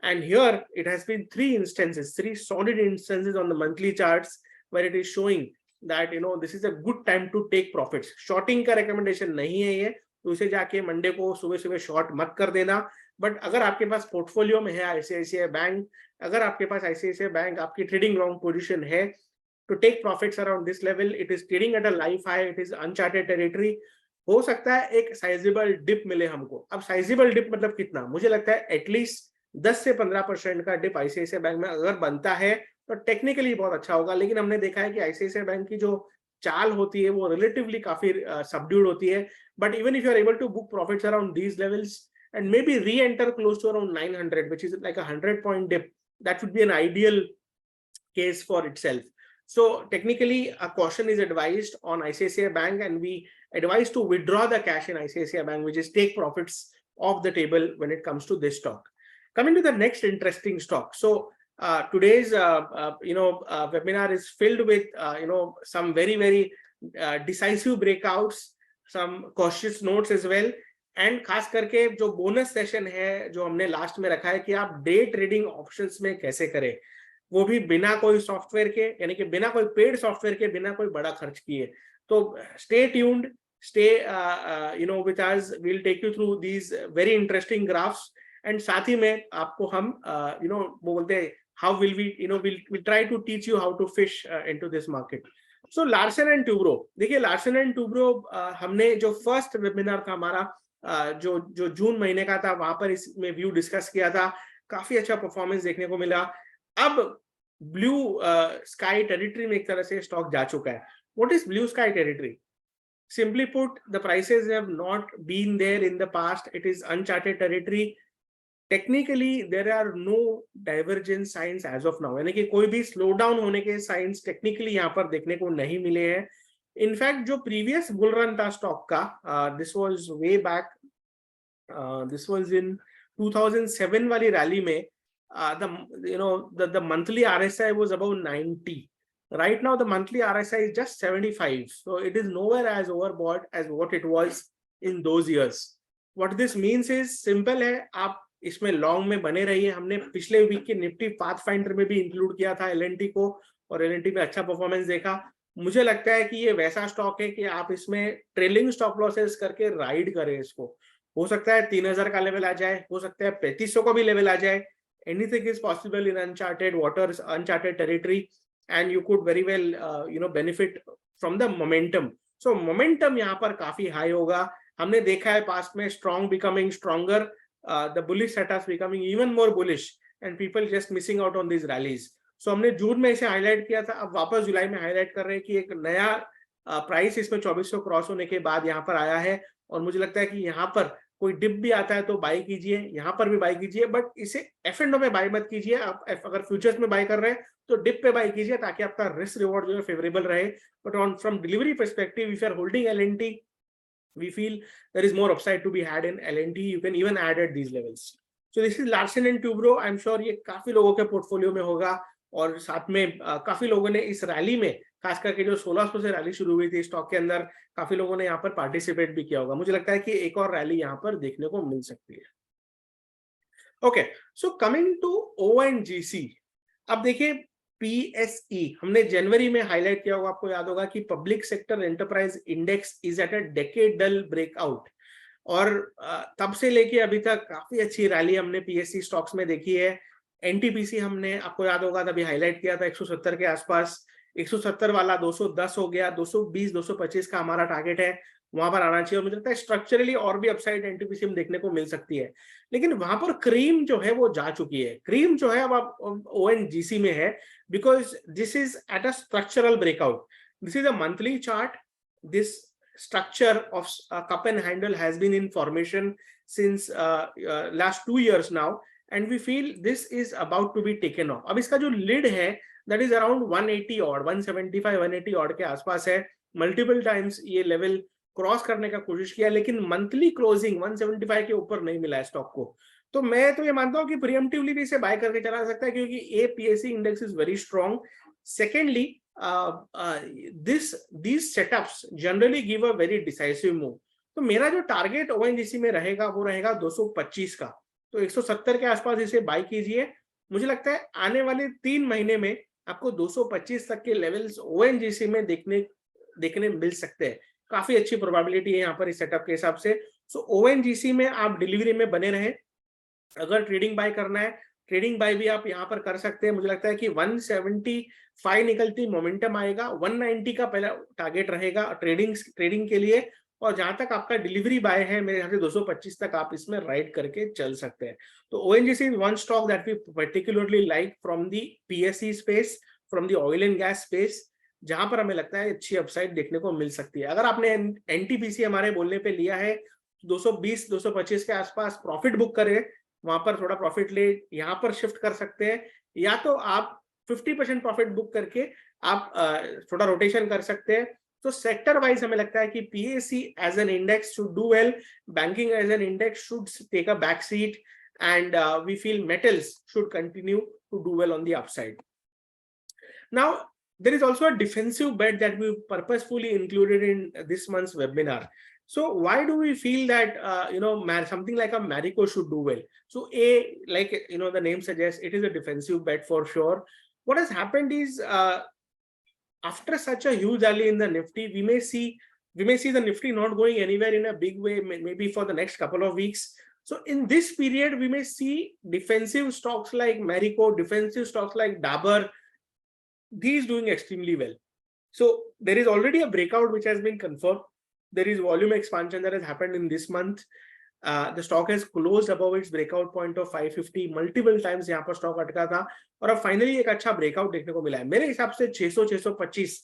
[SPEAKER 3] And here it has been three solid instances on the monthly charts where it is showing that this is a good time to take profits. Shorting का recommendation नहीं है ये, तो उसे जाके Monday को सुबह सुबह शॉर्ट मत कर देना। बट अगर आपके पास पोर्टफोलियो में है आईसीआईसीआई बैंक, अगर आपके पास आईसीआईसीआई बैंक आपकी ट्रेडिंग लॉन्ग पोजीशन है, to take profits around this level, it is trading at a life high, it is uncharted territory. हो सकता है एक साइजेबल डिप मिले हमको। अब साइजेबल डिप मतलब कितना? मुझे लगता है एटलीस्ट 10 से 15% का डिप आईसीआईसीआई बैंक में अगर बनता है तो टेक्निकली बहुत अच्छा होगा। लेकिन हमने देखा है कि आईसीआईसीआई बैंक की जो चाल होती है वो रिलेटिवली काफी सबड्यूड होती है। But even if you are able to book profits around these levels and maybe re enter close to around 900, which is like a 100-point dip, that would be an ideal case for itself. So technically a caution is advised on ICICI Bank, and we advise to withdraw the cash in ICICI Bank, which is take profits off the table when it comes to this stock. Coming to the next interesting stock. So today's webinar is filled with some very decisive breakouts, some cautious notes as well, and खास करके जो bonus session है जो हमने last में रखा है कि आप डे ट्रेडिंग ऑप्शंस में कैसे करें, वो भी बिना कोई सॉफ्टवेयर के, यानी कि बिना कोई पेड सॉफ्टवेयर के, बिना कोई बड़ा खर्च किए। तो stay tuned, stay with us, we will take you through these very interesting graphs, and साथ ही में आपको हम वो बोलते हैं how will we will try to teach you how to fish into this market. So Larsen and Toubro, देखिए Larsen and Toubro हमने जो फर्स्ट वेबिनार था हमारा जो जून महीने का था, वहां पर इसमें व्यू डिस्कस किया था, काफी अच्छा परफॉर्मेंस देखने को मिला। अब ब्लू स्काई टेरिटरी में एक तरह से स्टॉक जा चुका है। What is blue sky territory? Simply put, the prices have not been there in the past. It is uncharted territory. Technically, there are no divergence signs as of now. यानी कि कोई भी स्लो डाउन होने के science technically यहाँ पर देखने को नहीं मिले हैं। इनफैक्ट जो प्रीवियस बुल रन था स्टॉक का, this was way back, this was in 2007 वाली रैली में, the monthly RSI was about 90. Right now the monthly RSI is just 75, so it is nowhere as overbought as what it was in those years. What this means is simple है, आप इसमें long में बने रहिए। हमने पिछले week के Nifty pathfinder में भी इंक्लूड किया था एलएनटी को, और एलएनटी में अच्छा परफॉर्मेंस देखा। मुझे लगता है कि ये वैसा स्टॉक है कि आप इसमें ट्रेलिंग स्टॉप लॉसेस करके राइड करें इसको। हो सकता है 3000 का लेवल आ जाए, हो सकता है 3500 का भी लेवल आ जाए। Anything is possible in uncharted waters, uncharted territory, and you could very well benefit from the momentum. So momentum यहाँ पर काफी हाई होगा। हमने देखा है पास्ट में strong becoming stronger, the bullish setups becoming even more bullish, and people just missing out on these rallies. So हमने जून में इसे हाईलाइट किया था, अब वापस जुलाई में हाईलाइट कर रहे हैं कि एक नया प्राइस इसमें 2400 क्रॉस होने के बाद यहाँ पर आया है, और मुझे लगता है कि यहाँ पर कोई डिप भी आता है तो बाय कीजिए, यहाँ पर भी बाय कीजिए, बट इसे F&O में बाय मत कीजिए। आप अगर फ्यूचर्स में बाय कर रहे हैं तो डिप पे बाय कीजिए ताकि आपका रिस्क रिवॉर्ड जो है फेवरेबल रहे। But on from delivery perspective, if you are holding LNT, we feel there is more upside to be had in LNT. You can even add at these levels. So this is Larsen and Toubro. I'm sure ये काफी लोगों के portfolio में होगा, और साथ में काफी लोगों ने इस रैली में, खास करके जो 1600 से रैली शुरू हुई थी स्टॉक के अंदर, काफी लोगों ने यहाँ पर पार्टिसिपेट भी किया होगा। मुझे लगता है कि एक और रैली यहाँ पर देखने को मिल सकती है। Okay, so coming to ONGC, अब देखिए PSE हमने जनवरी में हाईलाइट किया होगा, आपको याद होगा कि public sector enterprise index is at a decadal breakout, और तब से लेके अभी तक काफी अच्छी रैली हमने PSE स्टॉक्स में देखी है। NTPC हमने, आपको याद होगा, तभी हाईलाइट किया था 170 के आसपास, 170 वाला 210 हो गया, 220 225 का हमारा टारगेट है, वहां पर आना चाहिए। और मुझे लगता है स्ट्रक्चरली और भी अपसाइड NTPC में देखने को मिल सकती है, लेकिन वहां पर क्रीम जो है वो जा चुकी है। क्रीम जो है अब आप ONGC में है, because this is at a structural breakout. This is a monthly chart. This structure of cup and handle has been in formation since last 2 years now, and we feel this is about to be taken off. अब इसका जो lid है that is around 180 odd, 175 180 odd के आसपास है। Multiple times ये level cross करने का कोशिश किया, लेकिन मंथली क्लोजिंग 175 के ऊपर नहीं मिला है स्टॉक को। तो मैं तो ये मानता हूँ कि प्रीएम्प्टिवली भी इसे बाय करके चला सकता है, क्योंकि PSE index is very strong. Secondly, these setups generally give a very decisive move. तो मेरा जो टारगेट ONGC में रहेगा वो रहेगा 225 का, तो 170 के आसपास इसे बाय कीजिए। मुझे लगता है आने वाले 3 महीने में आपको 225 तक के लेवल्स ONGC में देखने मिल सकते हैं। काफी अच्छी प्रोबेबिलिटी है यहाँ पर इस सेटअप के हिसाब से। सो ONGC में आप डिलीवरी में बने रहें। अगर ट्रेडिंग बाय करना है, ट्रेडिंग बाय भी आप यहाँ पर कर सकते हैं। मुझे लगता है कि 175 निकलती मोमेंटम आएगा, 190 का पहला टारगेट रहेगा ट्रेडिंग के लिए, और जहां तक आपका डिलीवरी बाय है मेरे यहाँ से 225 तक आप इसमें राइड करके चल सकते हैं। तो ONGC is one stock that we particularly like from the PSE space, from the oil and gas space, जहां पर हमें लगता है अच्छी अपसाइड देखने को मिल सकती है। अगर आपने NTPC हमारे बोलने पे लिया है, 220-225 के आसपास प्रॉफिट बुक करें, वहां पर थोड़ा प्रॉफिट ले यहाँ पर शिफ्ट कर सकते हैं, या तो आप 50% प्रॉफिट बुक करके आप थोड़ा रोटेशन कर सकते हैं। तो सेक्टर वाइज हमें लगता है कि PSE as an index should do well, banking as an index should take a back seat, and we feel metals should continue to do well on the upside. Now there is also a defensive bet that we purposefully included in this month's webinar. So why do we feel that something like a Marico should do well? So like the name suggests, it is a defensive bet for sure. What has happened is after such a huge rally in the Nifty, we may see the Nifty not going anywhere in a big way, maybe for the next couple of weeks. So in this period, we may see defensive stocks like Marico, defensive stocks like Dabur, these doing extremely well. So there is already a breakout which has been confirmed. There is volume expansion that has happened in this month. The stock has closed above its breakout point of 550 multiple times. यहाँ पर stock अटका था और अब finally एक अच्छा breakout देखने को मिला है। मेरे हिसाब से 600-625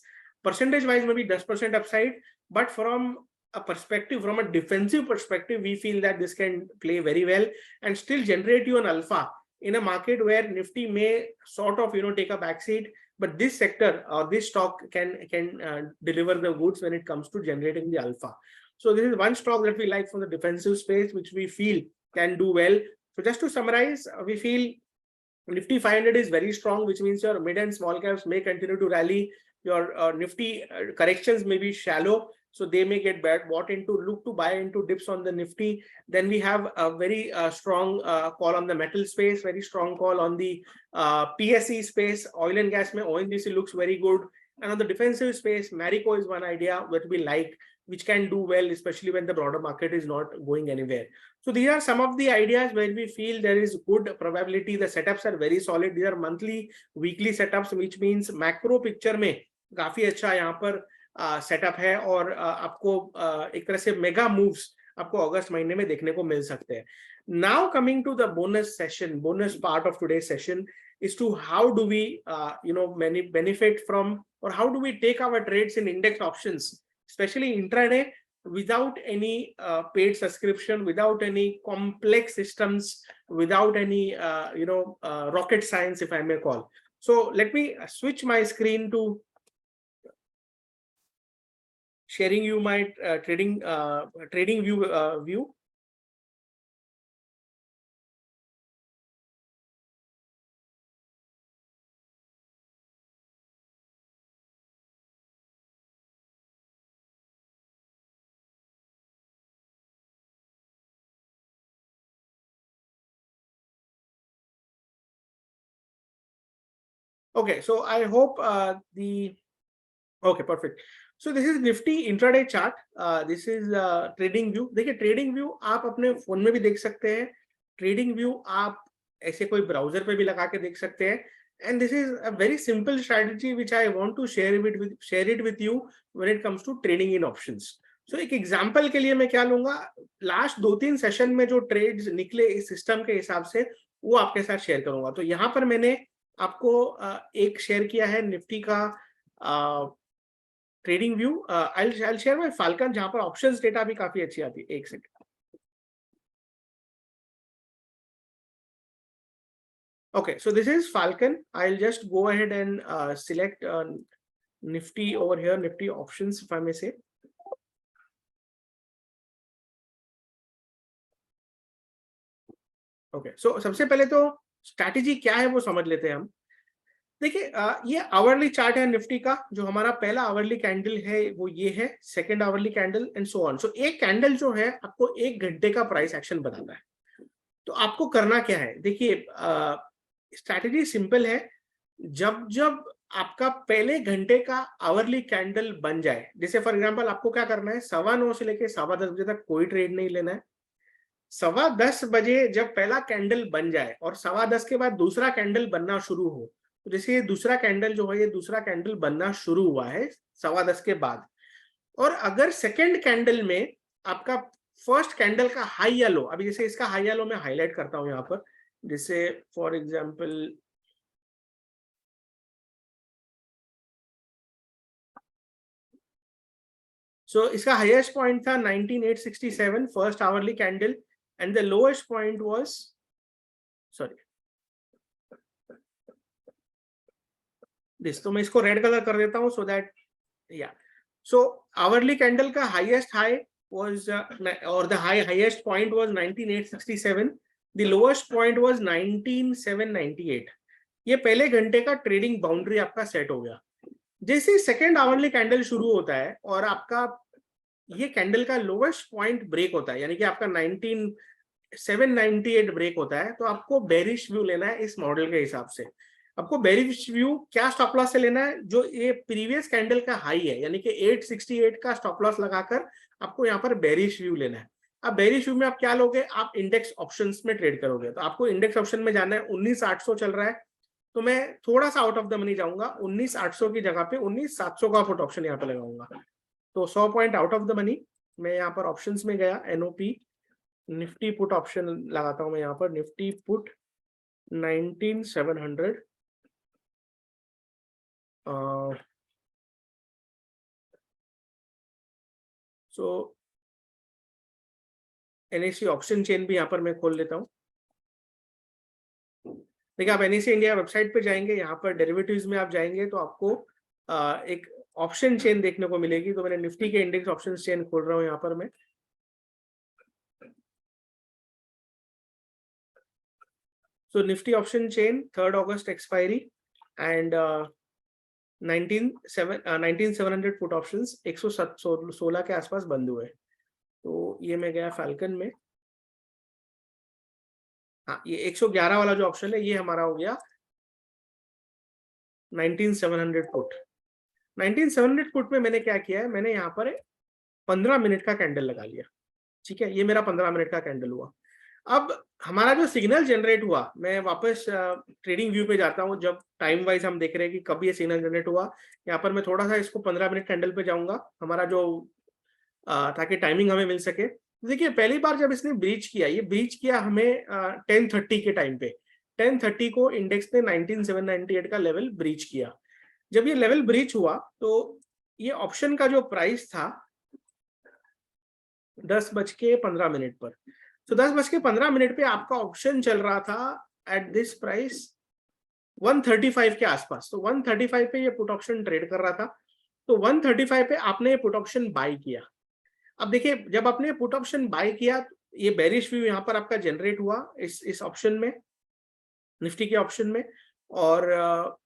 [SPEAKER 3] परसेंटेज वाइज में भी 10% upside, but from a perspective, from a defensive perspective, we feel that this can play very well and still generate you an alpha in a market where Nifty may sort of take a backseat, but this sector or this stock can deliver the goods when it comes to generating the alpha. So this is one stock that we like from the defensive space, which we feel can do well. So just to summarize, we feel Nifty 500 is very strong, which means your mid and small caps may continue to rally. Your Nifty corrections may be shallow, so they may get bought into, look to buy into dips on the Nifty. Then we have a very strong call on the metal space, very strong call on the PSE space. Oil and gas mein ONGC looks very good. And on the defensive space, Marico is one idea that we like, which can do well, especially when the broader market is not going anywhere. So these are some of the ideas where we feel there is good probability. The setups are very solid. These are monthly, weekly setups, which means macro picture में काफी अच्छा यहाँ पर setup है, और आपको एक तरह से मेगा मूव्स आपको अगस्त महीने में देखने को मिल सकते हैं. Now coming to the bonus part of today's session is to how do we benefit from, or how do we take our trades in index options, especially intraday, without any paid subscription, without any complex systems, without any rocket science, if I may call. So let me switch my screen to sharing you my trading view. Okay, so I hope okay, perfect. So this is Nifty intraday chart. This is trading view. देखिए trading view आप अपने phone में भी देख सकते हैं. Trading view आप ऐसे कोई ब्राउजर पे भी लगा के देख सकते हैं. And this is a very simple strategy which I want to share it with you when it comes to trading in options. So एक एग्जांपल के लिए मैं क्या लूंगा, लास्ट 2-3 सेशन में जो ट्रेड्स निकले इस सिस्टम के हिसाब से वो आपके साथ शेयर करूंगा. तो यहाँ पर मैंने आपको एक शेयर किया है निफ्टी का trading view. I'll share my Falcon, जहां पर ऑप्शंस डेटा भी काफी अच्छी आती है. एक second. Okay, so this is Falcon. I'll just go ahead and select Nifty over here, Nifty options, if I may say. Okay, so सबसे पहले तो स्ट्रैटेजी क्या है वो समझ लेते हैं हम. देखिए ये आवरली चार्ट है निफ्टी का। जो हमारा पहला आवरली कैंडल है वो ये है, second hourly candle and so on. So एक कैंडल जो है आपको 1 घंटे का प्राइस एक्शन बताता है। तो आपको करना क्या है, देखिए स्ट्रैटेजी सिंपल है। जब जब आपका पहले घंटे का आवरली कैंडल बन जाए, जैसे फॉर एग्जांपल आपको क्या करना है, 9:15 से लेके 10:15 बजे तक कोई ट्रेड नहीं लेना है। 10:15 बजे जब पहला कैंडल बन जाए और 10:15 के बाद दूसरा कैंडल बनना शुरू हो, तो जैसे ये दूसरा कैंडल जो है, ये दूसरा कैंडल बनना शुरू हुआ है 10:15 के बाद, और अगर सेकेंड कैंडल में आपका फर्स्ट कैंडल का हाई या लो, अभी जैसे इसका हाई या लो मैं हाईलाइट करता हूं यहाँ पर, जैसे फॉर एग्जांपल इसका हाईएस्ट पॉइंट था 19,867 first hourly candle, and the lowest point was, sorry this, तो मैं इसको रेड कलर कर देता हूं सो दैट या, सो आवरली कैंडल का highest high was or the highest point was 19,867, the lowest point was 19,798। ये पहले घंटे का ट्रेडिंग बाउंड्री आपका सेट हो गया। जैसे सेकेंड आवरली कैंडल शुरू होता है और आपका ये कैंडल का लोवेस्ट पॉइंट ब्रेक होता है, यानी कि आपका 19,798 ब्रेक होता है, तो आपको बेरिश व्यू लेना है इस मॉडल के हिसाब से। आपको बेरिश व्यू क्या स्टॉप लॉस से लेना है, जो ये प्रीवियस कैंडल का हाई है, यानी कि 868 का स्टॉप लॉस लगाकर आपको यहाँ पर बेरिश व्यू लेना है। अब बेरिश व्यू में आप क्या लोगे, आप इंडेक्स ऑप्शंस में ट्रेड करोगे। तो आपको इंडेक्स ऑप्शन में जाना है, 19,800 चल रहा है, तो मैं थोड़ा सा आउट ऑफ द मनी जाऊंगा, 19,800 की जगह पे 19,700 का पुट ऑप्शन यहाँ पे लगाऊंगा। तो 100 point out of the money, मैं यहाँ पर ऑप्शंस में गया, एनओपी निफ्टी पुट ऑप्शन लगाता हूँ मैं यहाँ पर, निफ्टी पुट 19,700, सो एनएससी ऑप्शन चेन भी यहाँ पर मैं खोल लेता हूँ। देखिए आप एनएससी इंडिया वेबसाइट पे जाएंगे, यहाँ पर डेरिवेटिव्स में आप जाएंगे तो आपको एक ऑप्शन चेन देखने को मिलेगी। तो मैंने निफ्टी के इंडेक्स ऑप्शन चेन खोल रहा हूँ यहाँ पर मैं। सो निफ्टी ऑप्शन चेन 3 अगस्त एक्सपायरी एंड 19,700 पुट ऑप्शंस 116 के आसपास बंद हुए। तो ये मैं गया फैल्कन में, हाँ ये 111 वाला जो ऑप्शन है ये हमारा हो गया 19,700 पुट। 19,700 पुट में मैंने क्या किया है, मैंने यहाँ पर 15 मिनट का कैंडल लगा लिया। ठीक है, ये मेरा 15 मिनट का कैंडल हुआ। अब हमारा जो सिग्नल जनरेट हुआ, मैं वापस ट्रेडिंग व्यू पे जाता हूँ, जब टाइम वाइज हम देख रहे हैं कि कब ये सिग्नल जनरेट हुआ। यहाँ पर मैं थोड़ा सा इसको 15 मिनट कैंडल पे जाऊंगा, हमारा जो ताकि टाइमिंग हमें मिल सके। देखिए पहली बार जब इसने ब्रीच किया, ये ब्रीच किया हमें 10:30 के टाइम पे, 10:30 को इंडेक्स ने 19,798 का लेवल ब्रीच किया। जब ये लेवल ब्रीच हुआ तो ये ऑप्शन का जो प्राइस था 10:15 पर, तो 10:15 पे आपका ऑप्शन चल रहा था एट दिस प्राइस 135 के आसपास। तो 135 पे ये पुट ऑप्शन ट्रेड कर रहा था, तो 135 पे आपने ये पुट ऑप्शन बाय किया। अब देखिए जब आपने पुट ऑप्शन बाय किया, ये बेरिश व्यू यहाँ पर आपका जनरेट हुआ इस ऑप्शन में, निफ्टी के ऑप्शन में, और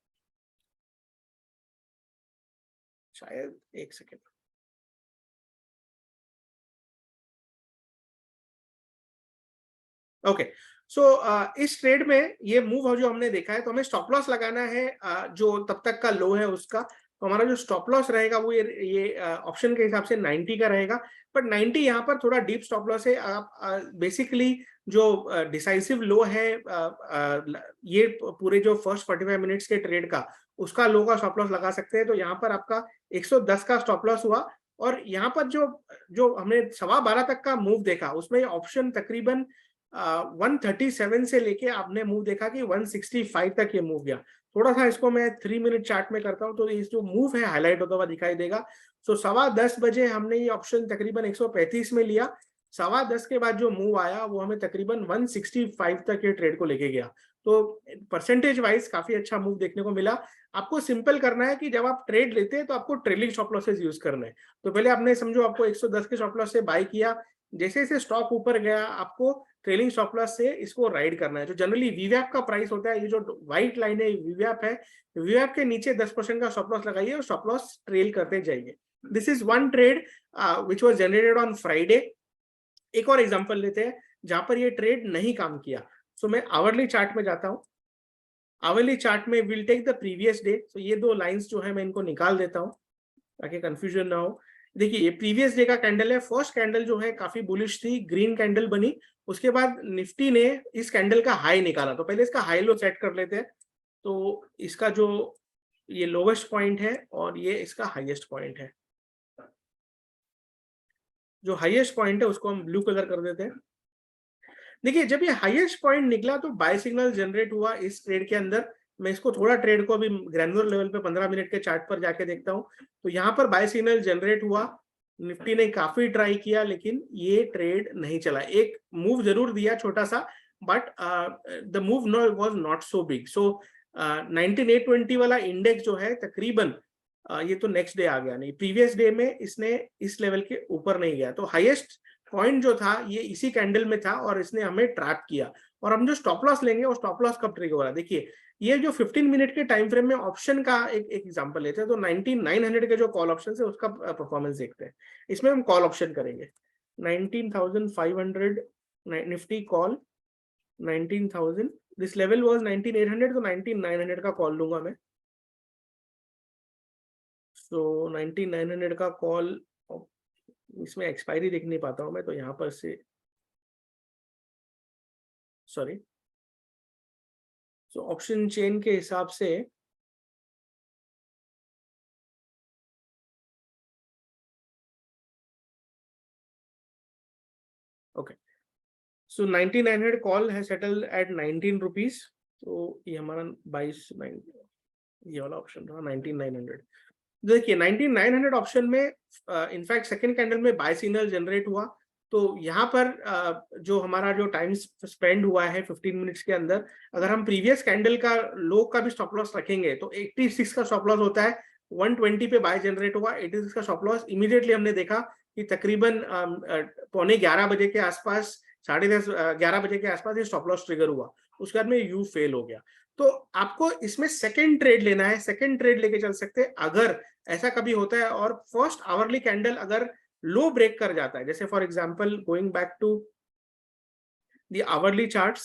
[SPEAKER 3] शायद एक सेकेंड, ओके सो इस ट्रेड में ये मूव जो हमने देखा है, तो हमें स्टॉप लॉस लगाना है जो तब तक का लो है उसका। तो हमारा जो स्टॉप लॉस रहेगा वो ये ऑप्शन के हिसाब से 90 का रहेगा, बट 90 यहाँ पर थोड़ा डीप स्टॉप लॉस है। आप बेसिकली जो डिसाइसिव लो है ये पूरे जो फर्स्ट 45 मिनट्स के ट्रेड का, उसका लो का स्टॉप लॉस लगा सकते हैं। तो यहाँ पर आपका 110 का स्टॉप लॉस हुआ, और यहाँ पर जो हमने 12:15 तक का मूव देखा, उसमें ऑप्शन तकरीबन 137 से लेके आपने मूव देखा कि 165 तक ये मूव गया। थोड़ा सा इसको मैं 3 मिनट चार्ट में करता हूं, तो इस जो मूव है हाईलाइट होता हुआ दिखाई देगा। सो 10:15 बजे हमने ये ऑप्शन तकरीबन 135 में लिया। 10:15 के बाद जो मूव आया वो हमें तकरीबन 165 तक ये ट्रेड को लेके गया। तो परसेंटेज वाइज काफी अच्छा मूव देखने को मिला। आपको सिंपल करना है कि जब आप ट्रेड लेते हैं तो आपको ट्रेलिंग स्टॉप लॉसेस यूज करना है। तो पहले आपने समझो आपको 110 के स्टॉप लॉस से बाय किया, जैसे जैसे स्टॉक ऊपर गया आपको ट्रेलिंग स्टॉप लॉस से इसको राइड करना है। जो जनरली वीवैप का प्राइस होता है, ये जो व्हाइट लाइन है वीवैप है, वीवैप के नीचे 10% का स्टॉप लॉस लगाइए और स्टॉप लॉस ट्रेल करते जाइए। This is one trade which was generated on Friday. एक और एग्जांपल लेते हैं जहां पर ये ट्रेड नहीं काम किया। सो मैं आवरली चार्ट में जाता हूं। आवरली चार्ट में will take the previous day. तो ये दो लाइंस जो है मैं इनको निकाल देता हूं ताकि कंफ्यूजन ना हो। देखिए ये प्रीवियस डे का कैंडल है। फर्स्ट कैंडल जो है काफी बुलिश थी, ग्रीन कैंडल बनी। उसके बाद निफ्टी ने इस कैंडल का हाई निकाला। तो पहले इसका हाई लो सेट कर लेते हैं। तो इसका जो ये लोवेस्ट पॉइंट है और ये इसका हाईएस्ट पॉइंट है। जो हाईएस्ट पॉइंट है उसको हम ब्लू कलर कर देते हैं। देखिए जब ये हाईएस्ट पॉइंट निकला तो बाय सिग्नल जनरेट हुआ इस ट्रेड के अंदर। मैं इसको थोड़ा ट्रेड को अभी ग्रैनुलर लेवल पे 15 मिनट के चार्ट पर जाके देखता हूं। तो यहाँ पर बाय सिग्नल जनरेट हुआ। निफ्टी ने काफी ट्राई किया लेकिन ये ट्रेड नहीं चला। एक मूव जरूर दिया छोटा सा, but the move was not so big. So 19820 वाला इंडेक्स जो है तकरीबन ये तो नेक्स्ट डे आ गया, नहीं प्रीवियस डे में इसने इस लेवल के ऊपर नहीं गया। तो हाईएस्ट पॉइंट जो था ये इसी कैंडल में था और इसने हमें ट्रैप किया। और हम जो स्टॉप लॉस लेंगे वो स्टॉप लॉस कब ट्रिगर हो रहा है, देखिए ये जो 15 मिनट के टाइम फ्रेम में ऑप्शन का एक एग्जांपल लेते हैं। तो 19900 के जो कॉल ऑप्शन है उसका परफॉर्मेंस देखते हैं। इसमें हम कॉल ऑप्शन करेंगे 19500 Nifty call 19000। This level was 19800, तो 19900 का कॉल लूंगा मैं। सो 19900 का कॉल, इसमें एक्सपायरी देख नहीं पाता हूं मैं, तो यहाँ पर से सॉरी। सो ऑप्शन चेन के हिसाब से ओके। सो 9900 कॉल है सेटल एट 19 रुपीज। तो ये हमारा 22 ये वाला ऑप्शन था 19900। देखिए 19900 ऑप्शन में इनफैक्ट सेकंड कैंडल में बाय सिग्नल जनरेट हुआ। तो यहाँ पर जो हमारा जो टाइम स्पेंड हुआ है 15 मिनट्स के अंदर, अगर हम प्रीवियस कैंडल का लो का भी स्टॉप लॉस रखेंगे तो 86 का स्टॉप लॉस होता है। 120 पे बाय जनरेट हुआ, 86 का स्टॉप लॉस। इमीडिएटली हमने देखा कि तकरीबन 11:15 बजे के आसपास, 10:30 11 बजे के आसपास ये स्टॉप लॉस ट्रिगर हुआ। उसके बाद में यू फेल हो गया। तो आपको इसमें सेकंड ट्रेड लेना है, सेकंड ट्रेड लेके चल सकते हैं अगर ऐसा कभी होता है। और फर्स्ट आवरली कैंडल अगर लो ब्रेक कर जाता है, जैसे for example going back to the hourly charts,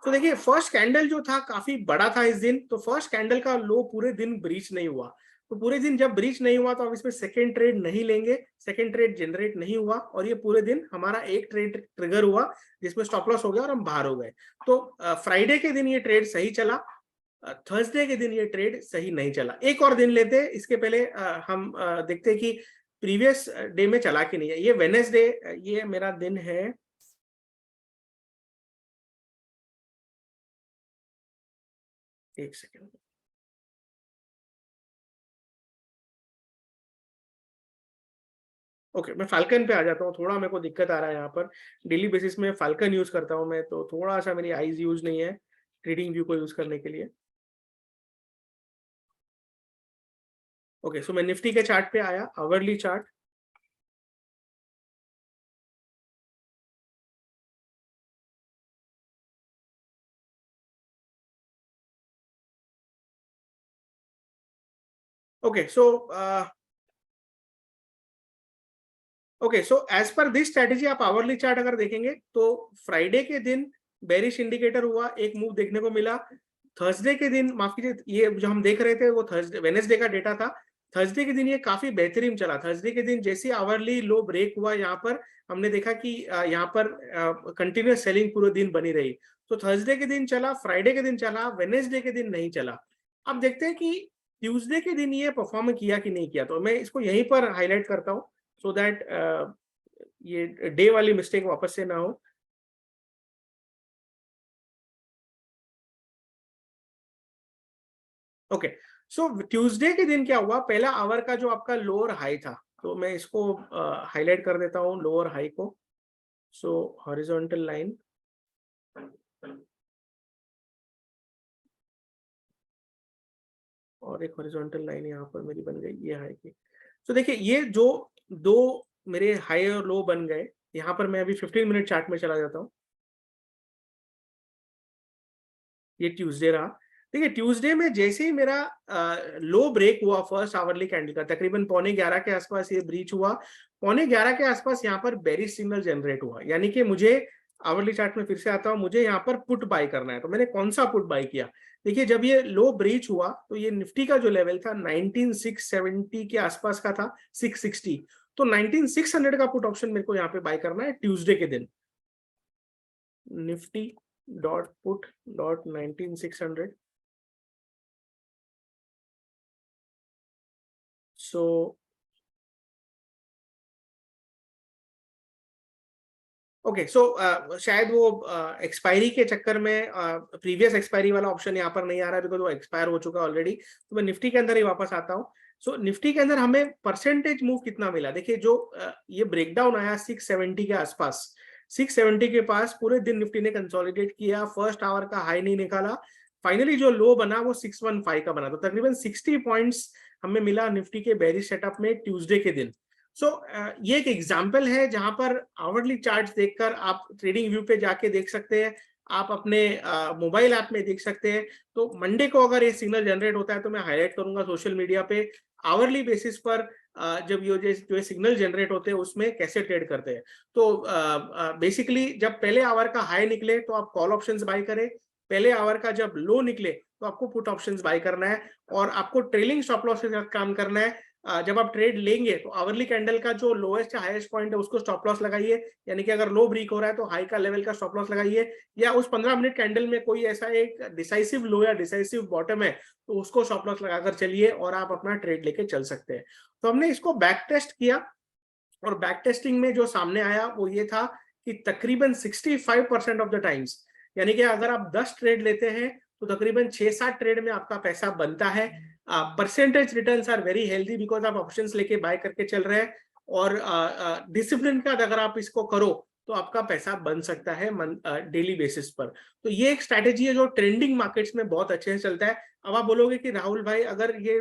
[SPEAKER 3] तो देखिए फर्स्ट कैंडल जो था काफी बड़ा था इस दिन। तो फर्स्ट कैंडल का लो पूरे दिन ब्रीच नहीं हुआ। तो पूरे दिन जब ब्रीच नहीं हुआ तो अब इसमें सेकंड ट्रेड नहीं लेंगे। सेकंड ट्रेड जनरेट नहीं हुआ और ये पूरे दिन हमारा एक ट्रेड ट्रिगर हुआ जिसमें स्टॉप लॉस हो गया और हम बाहर हो गए। तो फ्राइडे के दिन ये ट्रेड सही चला, थर्सडे के दिन ये ट्रेड सही नहीं चला। एक और दिन लेते हैं, इसके पहले हम देखते हैं कि प्रीवियस डे में चला कि नहीं है। ये वेडनेसडे, ये मेरा दिन है एक सेकेंड। ओके मैं फाल्कन पे आ जाता हूँ। थोड़ा मेरे को दिक्कत आ रहा है यहाँ पर। डेली बेसिस में फाल्कन यूज करता हूँ मैं, तो थोड़ा सा मेरी आईज यूज नहीं है ट्रेडिंग व्यू को यूज करने के लिए। ओके सो मैं निफ्टी के चार्ट पे आया, hourly chart. Okay so as per this strategy आप आवरली चार्ट अगर देखेंगे तो फ्राइडे के दिन बेरिश इंडिकेटर हुआ, एक मूव देखने को मिला। थर्सडे के दिन, माफ कीजिए, ये जो हम देख रहे थे वो थर्सडे वेडनेसडे का डेटा था। थर्सडे के दिन ये काफी बेहतरीन चला। थर्सडे के दिन जैसे आवरली लो ब्रेक हुआ यहाँ पर, हमने देखा कि यहाँ पर कंटिन्यूस सेलिंग पूरे दिन बनी रही। तो थर्सडे के दिन चला, फ्राइडे के दिन चला, वेडनेसडे के दिन नहीं चला। अब देखते हैं कि ट्यूसडे के दिन ये परफॉर्म किया कि नहीं किया। तो मैं इसको यहीं पर हाईलाइट करता हूँ सो दैट ये डे वाली मिस्टेक वापस से ना हो। ओके सो ट्यूसडे के दिन क्या हुआ, पहला आवर का जो आपका लोअर हाई था, तो मैं इसको हाईलाइट कर देता हूँ लोअर हाई को। सो हॉरिजॉन्टल लाइन, और एक हॉरिजॉन्टल लाइन यहाँ पर मेरी बन गई ये हाई की। तो देखिए ये जो दो मेरे हाई और लो बन गए। यहाँ पर मैं अभी 15 मिनट चार्ट में चला जाता हूँ। ये ट्यूसडे रहा। देखिए ट्यूसडे में जैसे ही मेरा लो ब्रेक हुआ फर्स्ट आवरली कैंडल का, तकरीबन 11:15 के आसपास ये ब्रीच हुआ। 11:15 के आसपास यहाँ पर बेरिश सिग्नल जनरेट हुआ, यानी कि मुझे आवरली चार्ट में फिर से आता हूँ, मुझे यहाँ पर पुट बाय करना है। तो मैंने कौन सा पुट बाय किया? देखिए जब ये लो ब्रीच हुआ तो ये निफ्टी का जो लेवल था 19670 के आसपास का था, 660। तो 19600 का पुट ऑप्शन मेरे को यहाँ पे बाय करना है ट्यूसडे के दिन। Nifty dot put dot 19600। So okay, so शायद वो एक्सपायरी के चक्कर में प्रीवियस एक्सपायरी वाला ऑप्शन यहाँ पर नहीं आ रहा है, बिकॉज वो एक्सपायर हो चुका है ऑलरेडी। तो मैं निफ्टी के अंदर ही वापस आता हूँ। सो निफ्टी के अंदर हमें परसेंटेज मूव कितना मिला? देखिए जो ये ब्रेकडाउन आया 670 के आसपास, 670 के पास पूरे दिन निफ्टी ने कंसोलिडेट किया, फर्स्ट आवर का हाई नहीं निकाला, फाइनली जो लो बना वो 615 का बना। तो तकरीबन 60 पॉइंट्स हमें मिला निफ्टी के बेरिश सेटअप में ट्यूसडे के दिन। ये एक एग्जाम्पल है जहां पर आवरली चार्ट्स देखकर आप ट्रेडिंग व्यू पे जाके देख सकते हैं, आप अपने मोबाइल ऐप में देख सकते हैं। तो मंडे को अगर ये सिग्नल जनरेट होता है तो मैं हाईलाइट करूंगा सोशल मीडिया पे, आवरली बेसिस पर जब ये जो सिग्नल जनरेट होते हैं उसमें कैसे ट्रेड करते हैं। तो बेसिकली जब पहले आवर का हाई निकले तो आप कॉल ऑप्शंस बाय करें, पहले आवर का जब लो निकले तो आपको पुट ऑप्शंस बाय करना है, और आपको ट्रेलिंग स्टॉप लॉस के साथ काम करना है। जब आप ट्रेड लेंगे तो आवरली कैंडल का जो लोएस्ट या हाईएस्ट पॉइंट है उसको स्टॉप लॉस लगाइए, यानी कि अगर लो ब्रेक हो रहा है तो हाई का लेवल का स्टॉप लॉस लगाइए, या उस 15 मिनट कैंडल में कोई ऐसा एक डिसाइसिव लो या डिसाइसिव बॉटम है तो उसको स्टॉप लॉस लगाकर चलिए और आप अपना ट्रेड लेके चल सकते हैं। तो हमने इसको बैक टेस्ट किया, और बैक टेस्टिंग में जो सामने आया वो ये था कि तकरीबन 65% ऑफ द टाइम्स, यानी कि अगर आप 10 ट्रेड लेते हैं तो तकरीबन 6-7 ट्रेड में आपका पैसा बनता है। Percentage returns are very healthy because आप ऑप्शंस लेके बाय करके चल रहे हैं, और डिसिप्लिन का अगर आप इसको करो तो आपका पैसा बन सकता है डेली बेसिस पर। तो ये एक स्ट्रैटेजी है जो ट्रेंडिंग मार्केट्स में बहुत अच्छे से चलता है। अब आप बोलोगे कि राहुल भाई अगर ये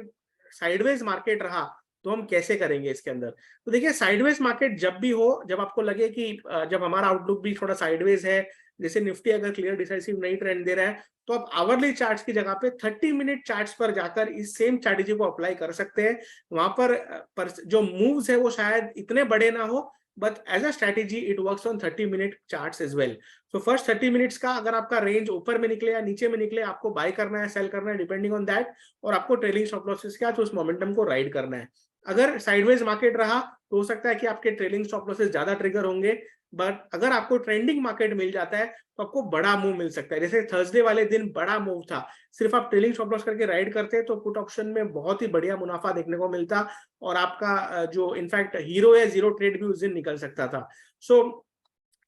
[SPEAKER 3] साइडवेज मार्केट रहा तो हम कैसे करेंगे इसके अंदर? तो देखिए साइडवेज मार्केट जब भी हो, जब आपको लगे कि जब हमारा आउटलुक भी थोड़ा साइडवेज है, जैसे निफ्टी अगर क्लियर डिसाइसिव नहीं ट्रेंड दे रहा है, तो आप आवरली चार्ट्स की जगह पे 30 मिनट चार्ट्स पर जाकर इस सेम स्ट्रैटेजी को अप्लाई कर सकते हैं। वहां पर जो मूव्स है वो शायद इतने बड़े ना हो, but as a strategy it works on 30 minute charts as well. So first 30 minutes का अगर आपका रेंज ऊपर में निकले या नीचे में निकले, आपको बाय करना है, सेल करना है, डिपेंडिंग ऑन दैट, और आपको ट्रेलिंग स्टॉप लॉसेस के साथ उस मोमेंटम को राइड करना है। अगर साइडवेज मार्केट रहा तो हो सकता है कि आपके ट्रेलिंग स्टॉप लॉसेस ज्यादा ट्रिगर होंगे, बट अगर आपको ट्रेंडिंग मार्केट मिल जाता है तो आपको बड़ा मूव मिल सकता है। जैसे थर्सडे वाले दिन बड़ा मूव था, सिर्फ आप ट्रेलिंग स्टॉप लॉस करके राइड करते तो पुट ऑप्शन में बहुत ही बढ़िया मुनाफा देखने को मिलता, और आपका जो इनफैक्ट हीरो या जीरो ट्रेड भी उस दिन निकल सकता था। सो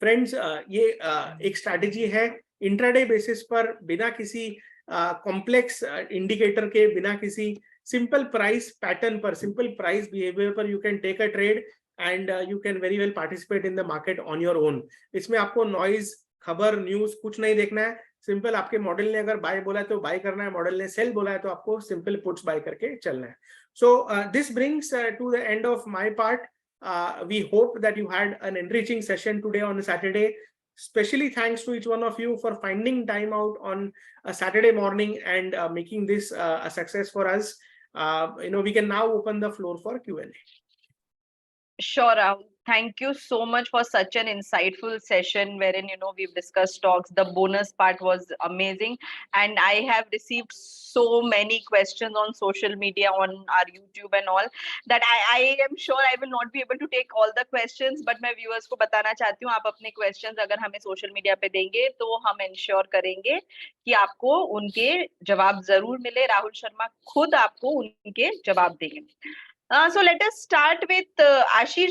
[SPEAKER 3] फ्रेंड्स, ये एक स्ट्रैटेजी है इंट्राडे बेसिस पर, बिना किसी कॉम्प्लेक्स इंडिकेटर के, बिना किसी सिंपल प्राइस पैटर्न पर, सिंपल प्राइस बिहेवियर पर you can take a trade and you can very well participate in the market on your own. इसमें आपको नॉइज, खबर, न्यूज कुछ नहीं देखना है। सिंपल आपके मॉडल ने अगर बाय बोला है तो बाय करना है, मॉडल ने सेल बोला है तो आपको सिंपल पुट्स बाय करके चलना है। So this brings to the end of my part. We hope that you had an enriching session today on a Saturday. Especially thanks to each one of you for finding time out on a Saturday morning and making this a success for us. We can now open the floor for Q&A.
[SPEAKER 2] Sure, Rahul. Thank you so much for such an insightful session wherein, we've discussed stocks. The bonus part was amazing. And I have received so many questions on social media, on our YouTube and all, that I am sure I will not be able to take all the questions, but मैं viewers को बताना चाहती हूँ, आप अपने questions अगर हमें social media पे देंगे तो हम ensure करेंगे कि आपको उनके जवाब जरूर मिले। राहुल शर्मा खुद आपको उनके जवाब देंगे। So let us start with Ashish